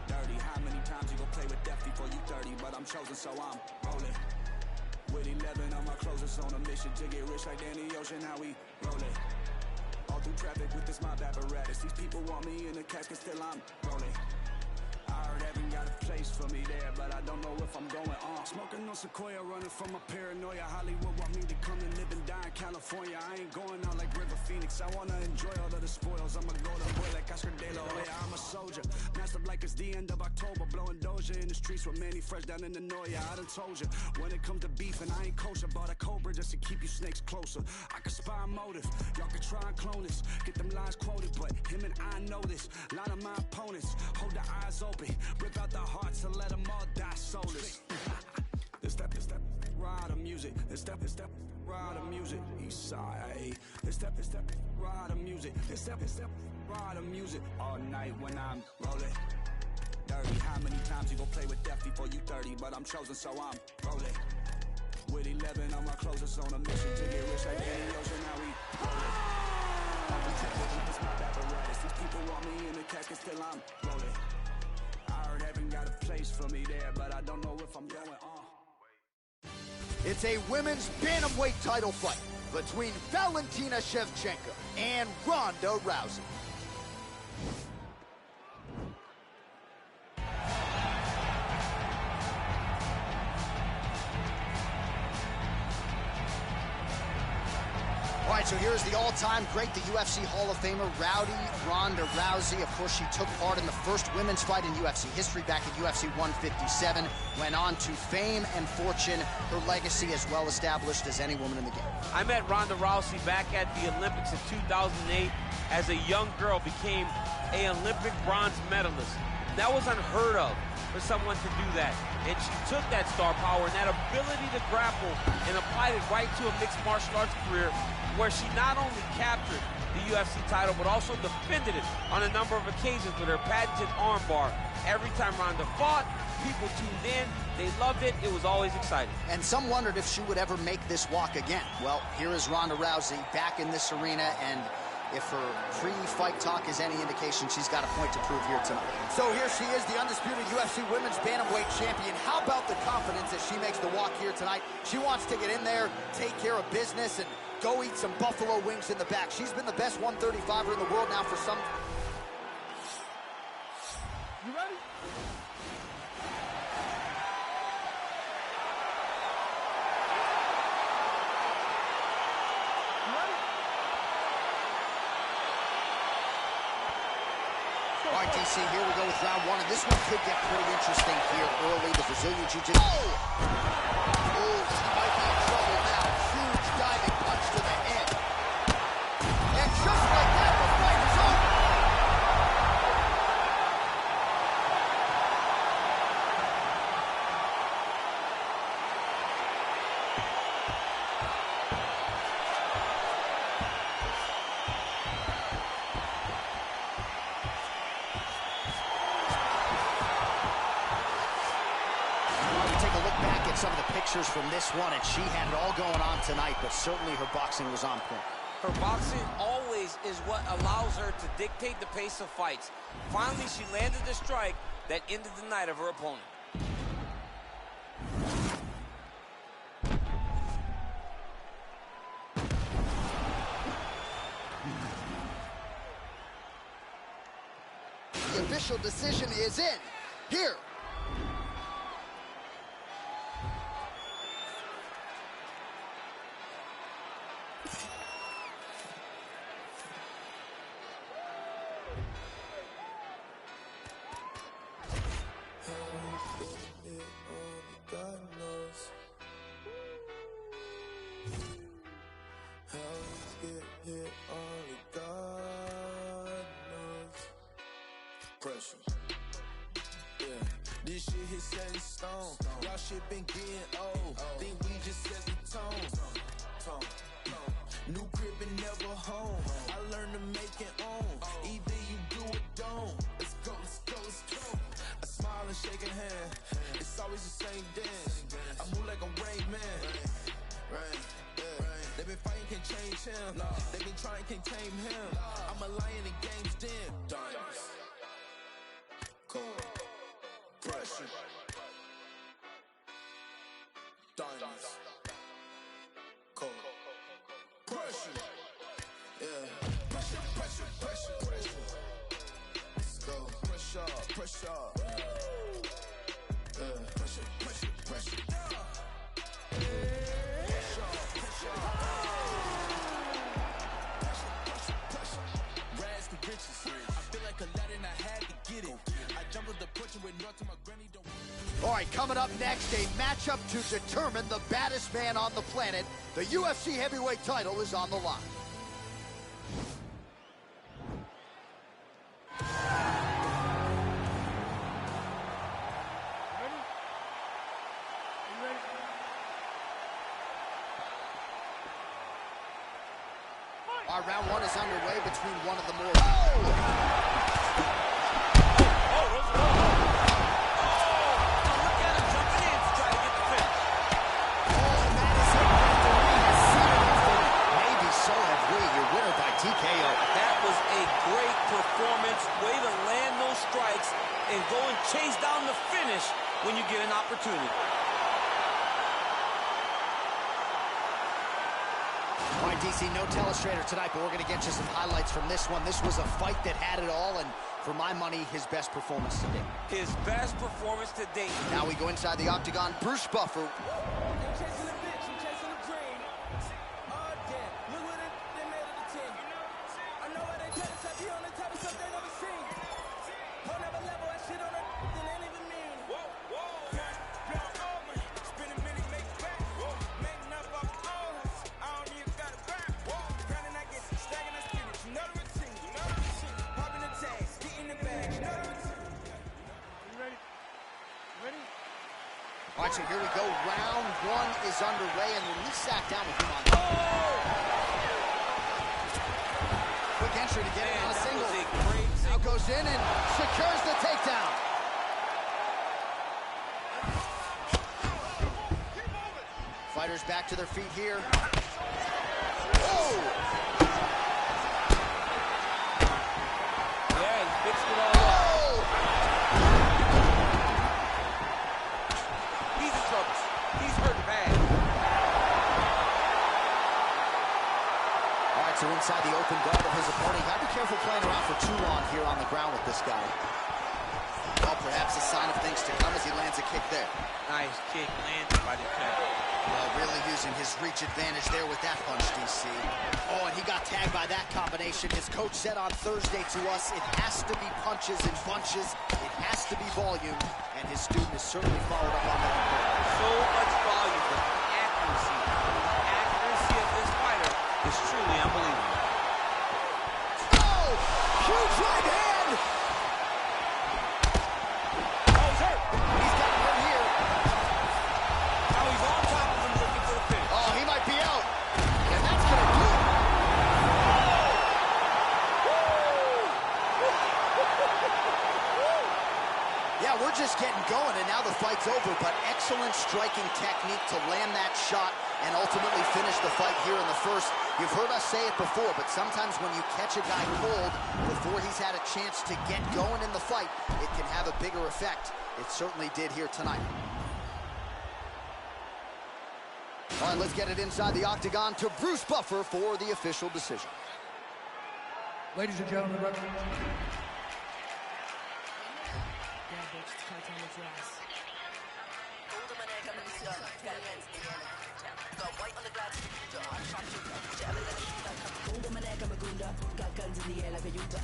dirty, how many times you gon' play with death before you 30? But I'm chosen, so I'm rolling with 11 on my closest on a mission to get rich like Danny Ocean. How we rolling all through traffic with this mob apparatus. These people want me in the casket, still I'm rolling. I heard heaven got a place for me there, but I don't know if I'm going on. Smoking on Sequoia, running from a paranoia. Hollywood want me to come and live and die in California. I ain't going out like River Phoenix. I wanna enjoy all of the spoils. I'm a golden boy like Oscar De La Hoya. I'm a soldier, masked up like it's the end of October. Blowing Doja in the streets with Manny Fresh down in the Noya. I done told you, when it comes to beef and I ain't kosher, bought a Cobra just to keep you snakes closer. I can spy a motive, y'all can try and clone this. Get them lines quoted, but him and I know this. Line of my opponents, hold the eyes open, rip out the hearts and let them all die soulless. This step, ride of music. This step, ride of music. East side. This step, ride of music. This step, ride of music. All night when I'm rolling. Dirty. How many times you gon' play with death before you 30? But I'm chosen, so I'm rolling. With 11 on my closest on a mission to get rich like Danny Ocean. Now we rolling. It's my apparatus. These people want me in the cactus till I'm rolling. I heard heaven got a place for me there, but I don't know if I'm going on. It's a women's bantamweight title fight between Valentina Shevchenko and Ronda Rousey. All right, so here's the all-time great, the UFC Hall of Famer, Ronda Rousey. Of course, she took part in the first women's fight in UFC history back at UFC 157. Went on to fame and fortune, her legacy as well established as any woman in the game. I met Ronda Rousey back at the Olympics in 2008. As a young girl, became an Olympic bronze medalist. That was unheard of for someone to do that. And she took that star power and that ability to grapple and applied it right to a mixed martial arts career, where she not only captured the UFC title, but also defended it on a number of occasions with her patented armbar. Every time Ronda fought, people tuned in, they loved it, it was always exciting. And some wondered if she would ever make this walk again. Well, here is Ronda Rousey back in this arena, and if her pre-fight talk is any indication, she's got a point to prove here tonight. So here she is, the undisputed UFC Women's Bantamweight Champion. How about the confidence that she makes the walk here tonight? She wants to get in there, take care of business, and go eat some buffalo wings in the back. She's been the best 135er in the world now for some... You ready? All right, DC, here we go with round one, and this one could get pretty interesting here early. The Brazilian Jiu-Jitsu... Oh, she might be in trouble now. Huge diving punch to the head. And just like that, the fight is over. Some of the pictures from this one, and she had it all going on tonight, but certainly her boxing was on point. Her boxing always is what allows her to dictate the pace of fights. Finally, she landed the strike that ended the night of her opponent. The official decision is in. Here. Yeah, this shit hit set in stone. Y'all shit been getting old. Think we just set the tone. New crib and never home. I learned to make it own. Either you do or don't. Let's go, let's go, let's go. I smile and shake a hand. It's always the same dance. I move like a Rain Man. They been fighting, can't change him. They been trying, can't tame him. I'm a lion in game's den. Diamonds. Cold. Pressure. Diamonds. Cold. Pressure. Yeah. Pressure, pressure, pressure, pressure. Let's go. Pressure. pressure, pressure. Pressure, pressure, pressure. Rags to riches. I feel like Aladdin, I had to get it. I jumped with the porch and went north to my granny. Don't. All right, coming up next, a matchup to determine the baddest man on the planet. The UFC heavyweight title is on the line. Our round one is underway between one of the more... TKO. That was a great performance. Way to land those strikes and go and chase down the finish when you get an opportunity. All right, DC, no telestrator tonight, but we're going to get you some highlights from this one. This was a fight that had it all, and for my money, his best performance to date. His best performance to date. Now we go inside the octagon. Bruce Buffer. All right, so here we go. Round one is underway, and when we sat down with him on... Quick entry to get it on a single. Now goes in and secures the takedown. Fighters back to their feet here. Oh! Yeah, he fixed it all up. He's hurt bad. All right, so inside the open guard of his opponent. Got to be careful playing around for too long here on the ground with this guy. Well, perhaps a sign of things to come as he lands a kick there. Nice kick landed by the champion. Well, really using his reach advantage there with that punch, DC. Oh, and he got tagged by that combination. His coach said on Thursday to us, it has to be punches and bunches. It has to be volume, and his student has certainly followed up on that. So much volume, but the accuracy of this fighter is truly unbelievable. Oh, huge right hand! Oh, he's hurt. He's got him hurt here. Now he's on top of him looking for the finish. Oh, he might be out. And that's going to do it. Yeah, we're just getting going, and now the fight's over, but excellent striking technique to land that shot and ultimately finish the fight here in the first. You've heard us say it before, but sometimes when you catch a guy cold before he's had a chance to get going in the fight, it can have a bigger effect. It certainly did here tonight. All right, let's get it inside the octagon to Bruce Buffer for the official decision. Ladies and gentlemen, got guns in the air like a Utah.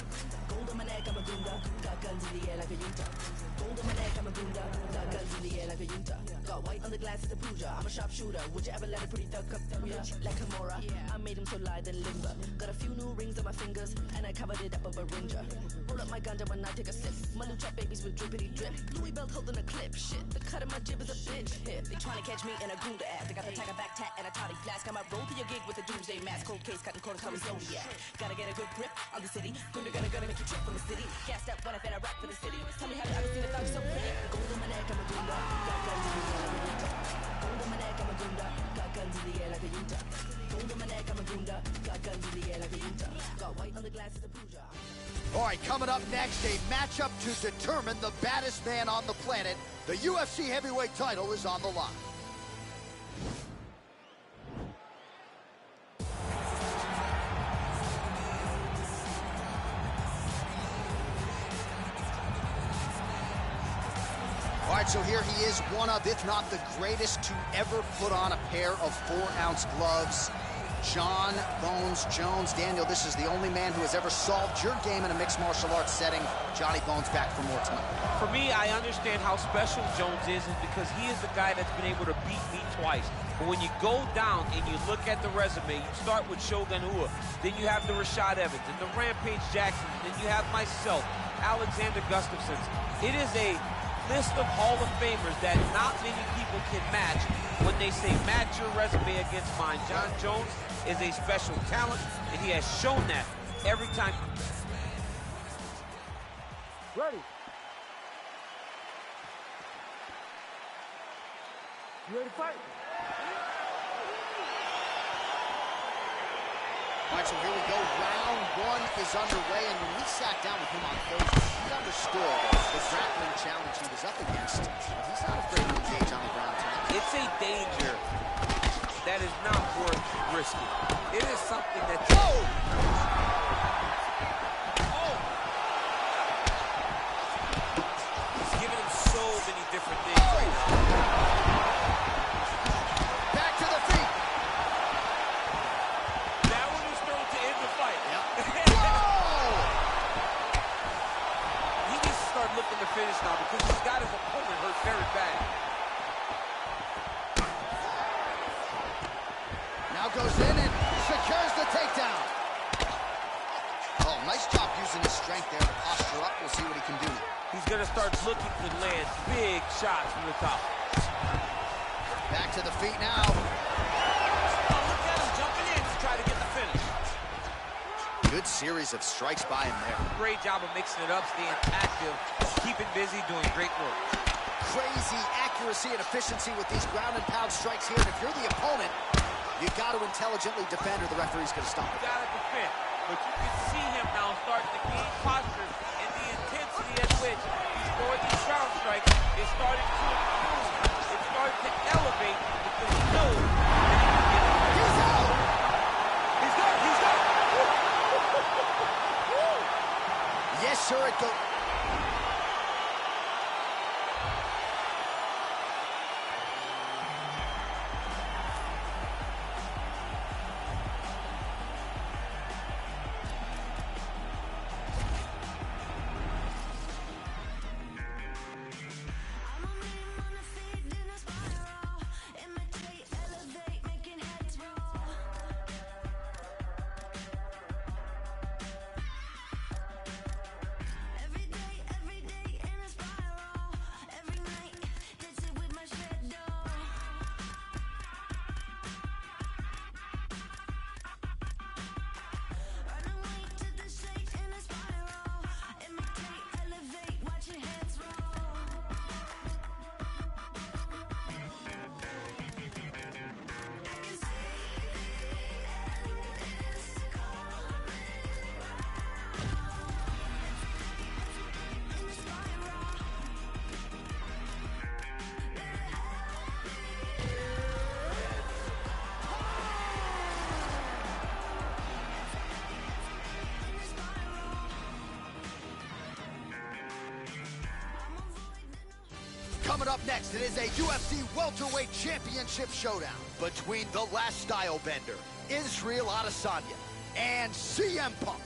Gold on my neck, I'm a gunda. Got guns in the air like a Utah. Gold on my neck, I'm a gunda. Got guns in the air like a Utah. Got white on the glass, it's a puja. I'm a sharpshooter. Would you ever let a pretty thug come through ya? Like Kimura, I made him so light and limber. Got a few new rings on my fingers, and I covered it up with a ringer. Roll up my ganja when I take a sip. Malucha babies with drippity drip. Louis belt holding a clip. Shit, the cut of my jib is a bitch hit. They trying to catch me in a gunda act. They got the tiger back tat and a toddy flask. I might roll to your gig with a doomsday mask. Cold case, cutting corners, call me Zodiac. Gotta get a good grip on the city. Gunda gonna make you trip from the city. Gassed up when I fed a rap for the city. Tell me how you ever seen a thug so pretty. Gold on my neck, I'm a gunda. Got guns in the air like a Utah. Gold on my neck, I'm a gunda. Got guns in the air like a Utah. Gold on my neck, I'm a gunda. Got guns in the air like a Utah. Got white on the glass, it's a puja. All right, coming up next, a matchup to determine the baddest man on the planet. The UFC heavyweight title is on the line. right, so here he is, one of, if not the greatest to ever put on a pair of 4-ounce gloves. Jon Bones Jones. Daniel, this is the only man who has ever solved your game in a mixed martial arts setting. Johnny Bones back for more tonight. For me, I understand how special Jones is because he is the guy that's been able to beat me twice. But when you go down and you look at the resume, you start with Shogun Rua, then you have the Rashad Evans, and the Rampage Jackson, then you have myself, Alexander Gustafsson. It is a list of Hall of Famers that not many people can match when they say match your resume against mine. Jon Jones is a special talent, and he has shown that every time. Ready. You ready to fight? All right, so here we go. Round one is underway, and when we sat down with him on Thursday, he understood the grappling challenge he was up against. He's not afraid to engage on the ground tonight. It's a danger that is not worth risking. It is something that... Oh! He's giving him so many different things right now. Back to the feet. That one was thrown to end the fight. Yep. He needs to start looking to finish now because he's got his opponent hurt very bad. Now goes in and secures the takedown. Oh, nice job using his strength there to posture up. We'll see what he can do. He's going to start looking to land big shots from the top. Back to the feet now. Oh, look at him jumping in to try to get the finish. Good series of strikes by him there. Great job of mixing it up, staying active, keeping busy, doing great work. Crazy accuracy and efficiency with these ground and pound strikes here. And if you're the opponent, you got to intelligently defend or the referee's going to stop it. You got to defend. But you can see him now starting to gain posture, and the intensity at which he's throwing these ground strikes is starting to improve. It's starting to elevate because he knows that he can get it. He's out! He's done! He's done! Yes, sir, it goes. Coming up next, it is a UFC welterweight championship showdown between the last style bender, Israel Adesanya, and CM Punk.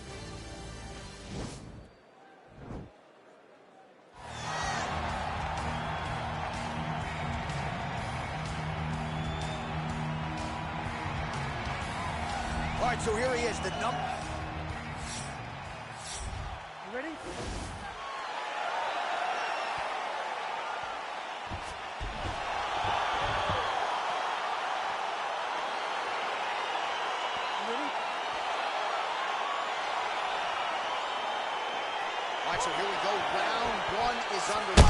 All right, so here he is, the number. You ready? All right, so here we go. Round one is underway.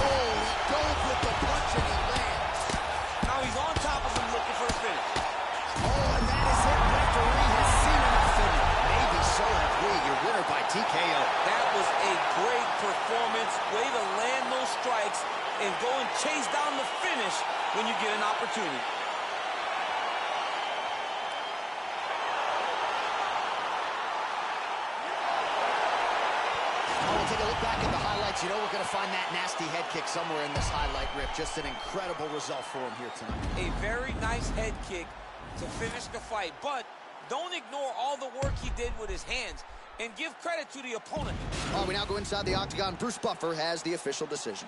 Oh, he dove with the punch and he lands. Now he's on top of him looking for a finish. Oh, and that is it. Referee has seen enough in it. Maybe so have we. Your winner by TKO. That was a great performance. Way to land those strikes and go and chase down the finish when you get an opportunity. We'll take a look back at the highlights you know we're going to find that nasty head kick somewhere in this highlight rip. Just an incredible result for him here tonight. A very nice head kick to finish the fight, but don't ignore all the work he did with his hands and give credit to the opponent. Oh, we now go inside the octagon. Bruce Buffer has the official decision.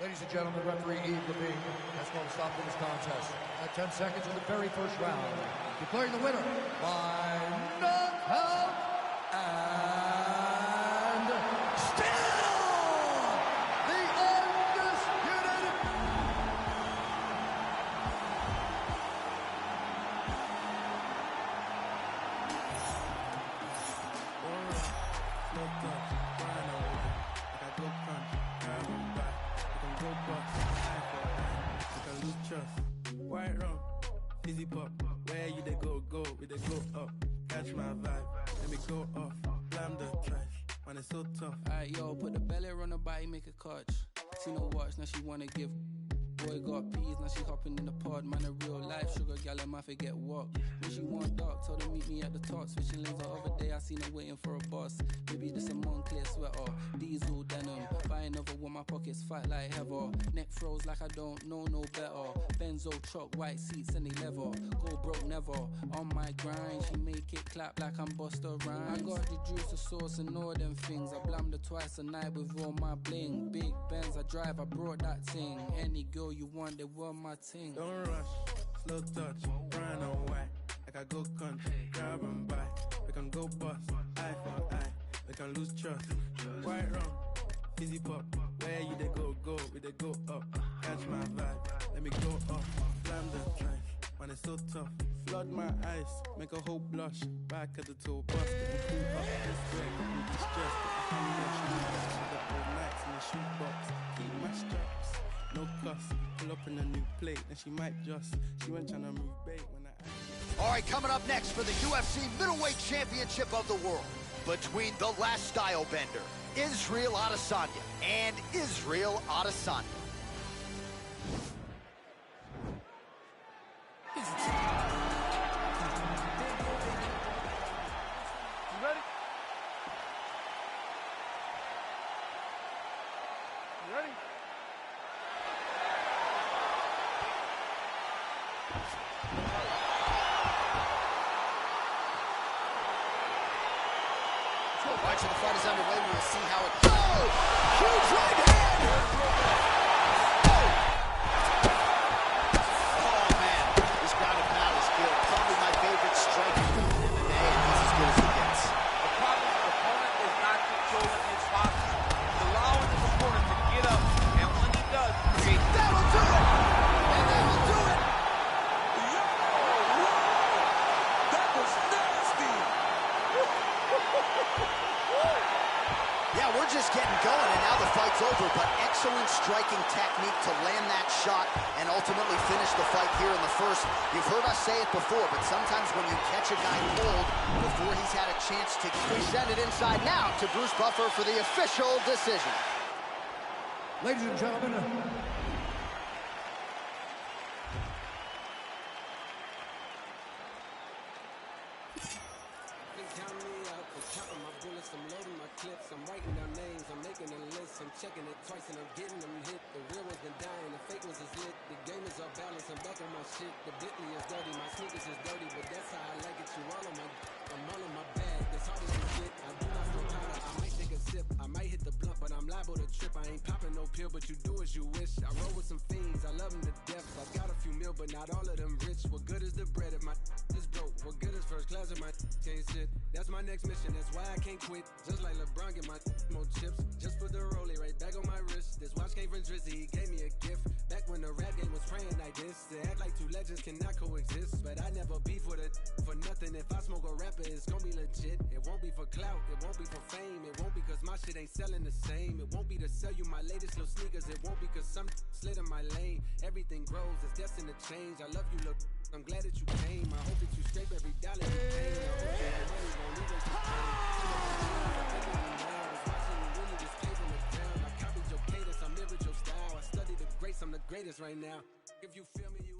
Ladies and gentlemen, referee Yves Lavigne has called a stop to this contest at 10 seconds of the very first round, declaring the winner by knockout and still the undisputed White rum, fizzy pop. Where you they go, we they go up. Catch my vibe, let me go off. Blam the trash, man it's so tough. Alright, yo, put the belly on her body, make a catch. See no watch, now she wanna give. Boy got peas, now she hopping in the pod. Man, a real life sugar gal, I might forget what. When she want dark, told her meet me at the top. Switching lanes the other day, I seen her waiting for a bus. Maybe this a Moncler sweater, diesel denim. Buy another one, my pockets fat like heather. Neck froze like I don't know no better. Benzo truck, white seats and they leather. Go broke never, on my grind. She make it clap like I'm Busta Rhymes. I got the juice, the sauce and all them things. I blammed her twice a night with all my bling. Big Benz I drive, I brought that thing. Any girl you want, they were my ting. Don't rush, slow touch, brown and white. Like I go country, grab and buy. We can go bust, eye for eye. We can lose trust. White rum, fizzy pop. Where you they go, we they go up. Catch my vibe, let me go off. Blam the trash, man it's so tough. Flood my eyes, make a whole blush. Back at the toe, bust it and pull up. This way, we distressed. I'm not shooting. The old nights in the shoebox. Keep my straps, no cuss. Pull up in a new plate, and she might just. She went trying to move bait when I. All right, coming up next for the UFC Middleweight Championship of the World, between the last style bender, Israel Adesanya, and Israel Adesanya. You ready? You ready? Right, so the fight is underway. We will see how it goes. Huge right hand. Oh, man. This ground and pound is good. Probably my favorite striker in MMA, and he's as good as he gets. The problem is the opponent is not controlling his posture. He's allowing his opponent to get up, and when he does, create. That'll do it. And that'll do it. That was nasty. Yeah, we're just getting going, and now the fight's over, but excellent striking technique to land that shot and ultimately finish the fight here in the first. You've heard us say it before, but sometimes when you catch a guy cold before he's had a chance to... We send it inside now to Bruce Buffer for the official decision. Ladies and gentlemen, I'm writing down names, I'm making a list, I'm checking it twice and I'm getting them hit. The real ones been dying, the fake ones is lit. The game is off balance, I'm back on my shit. The Bentley is dirty, my sneakers is dirty, but that's how I like it. You all on my, I'm all on my bag, that's harder than shit. I do not smoke powder, I might take a sip, I might hit the blunt, but I'm liable to trip. I ain't popping no pill, but you do as you wish. I roll with some fiends, I love them to death. I got a few mil, but not all of them rich. What good is the bread if my is broke? What good is first class if my can't sit? That's my next mission, that's why I can't quit. Just like LeBron, get my more chips. Just put the rollie right back on my wrist. This watch came from Drizzy, he gave me a gift. Back when the rap game was praying like this. To act like two legends cannot coexist. But I never beef with it for nothing. If I smoke a rapper, it's gonna be legit. It won't be for clout, it won't be for fame. It won't be cause my shit ain't selling the same. It won't be to sell you my latest little sneakers. It won't be cause some slid in my lane. Everything grows, it's destined to change. I love you, look, I'm glad that you came. I hope that you scrape every dollar you pay. I hope that the money won't leave us the same. I'm the greatest right now. If you feel me, you...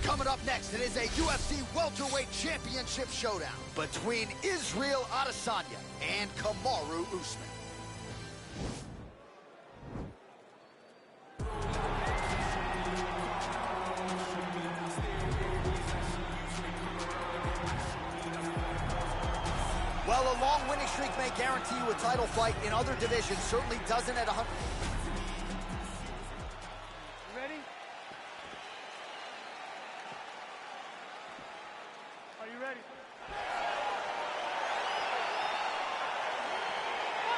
Coming up next, it is a UFC Welterweight Championship showdown between Israel Adesanya and Kamaru Usman. While a long winning streak may guarantee you a title fight in other divisions, certainly doesn't at 100. Ready? Are you ready?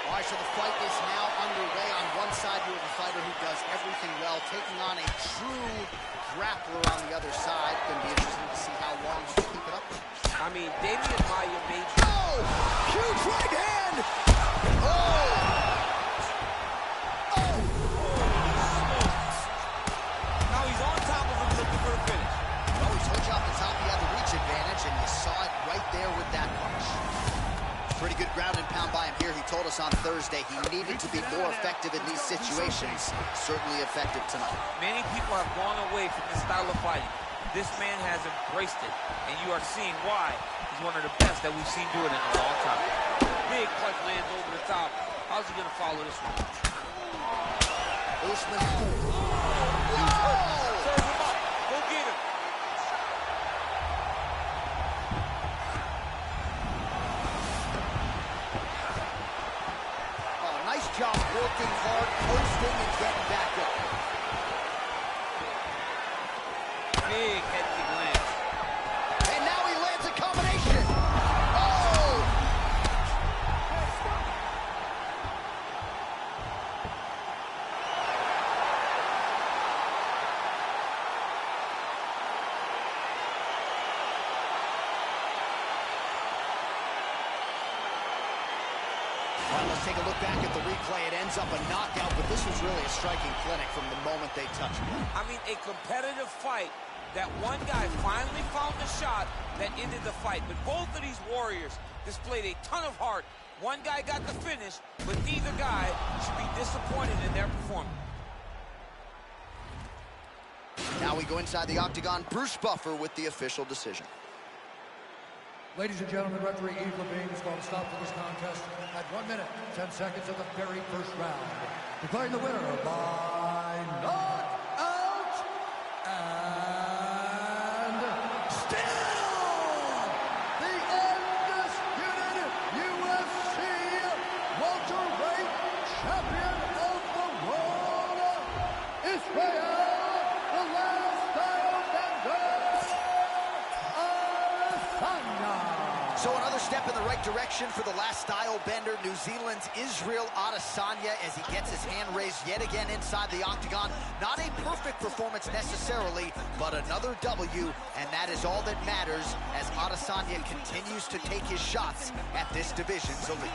All right, so the fight is now underway. On one side, you have a fighter who does everything well, taking on a true grappler on the other side. Going to be interesting to see how long he can keep it up. I mean, Damian Maia made... Oh! Huge right hand! Oh! Oh! Now he's on top of him looking for a finish. Oh, he told you off the top he had the reach advantage, and you saw it right there with that punch. Pretty good ground and pound by him here. He told us on Thursday he needed to be more effective in these situations. Certainly effective tonight. Many people have gone away from this style of fighting. This man has embraced it, and you are seeing why he's one of the best that we've seen doing it in a long time. Big punch lands over the top. How's he going to follow this one? Usman. He's hurt. Serve him up. Go get him. Oh, nice job working hard, posting, and getting back up. Big head kick lands. And now he lands a combination. Oh! All right, let's take a look back at the replay. It ends up a knockout, but this was really a striking clinic from the moment they touched it. I mean, a competitive fight that one guy finally found the shot that ended the fight. But both of these warriors displayed a ton of heart. One guy got the finish, but neither guy should be disappointed in their performance. Now we go inside the octagon. Bruce Buffer with the official decision. Ladies and gentlemen, referee Yves Lavigne is going to stop for this contest at 1 minute, 10 seconds of the very first round. Declaring the winner by knockout and still the undisputed UFC welterweight champion of the world, Israel, the last style bender, Adesanya. So another step in the right direction for the last style bender, New Zealand's Israel Adesanya, as he gets his hand raised yet again inside the octagon. Not a perfect performance necessarily, but another W, and that is all that matters as Adesanya continues to take his shots at this division's elite.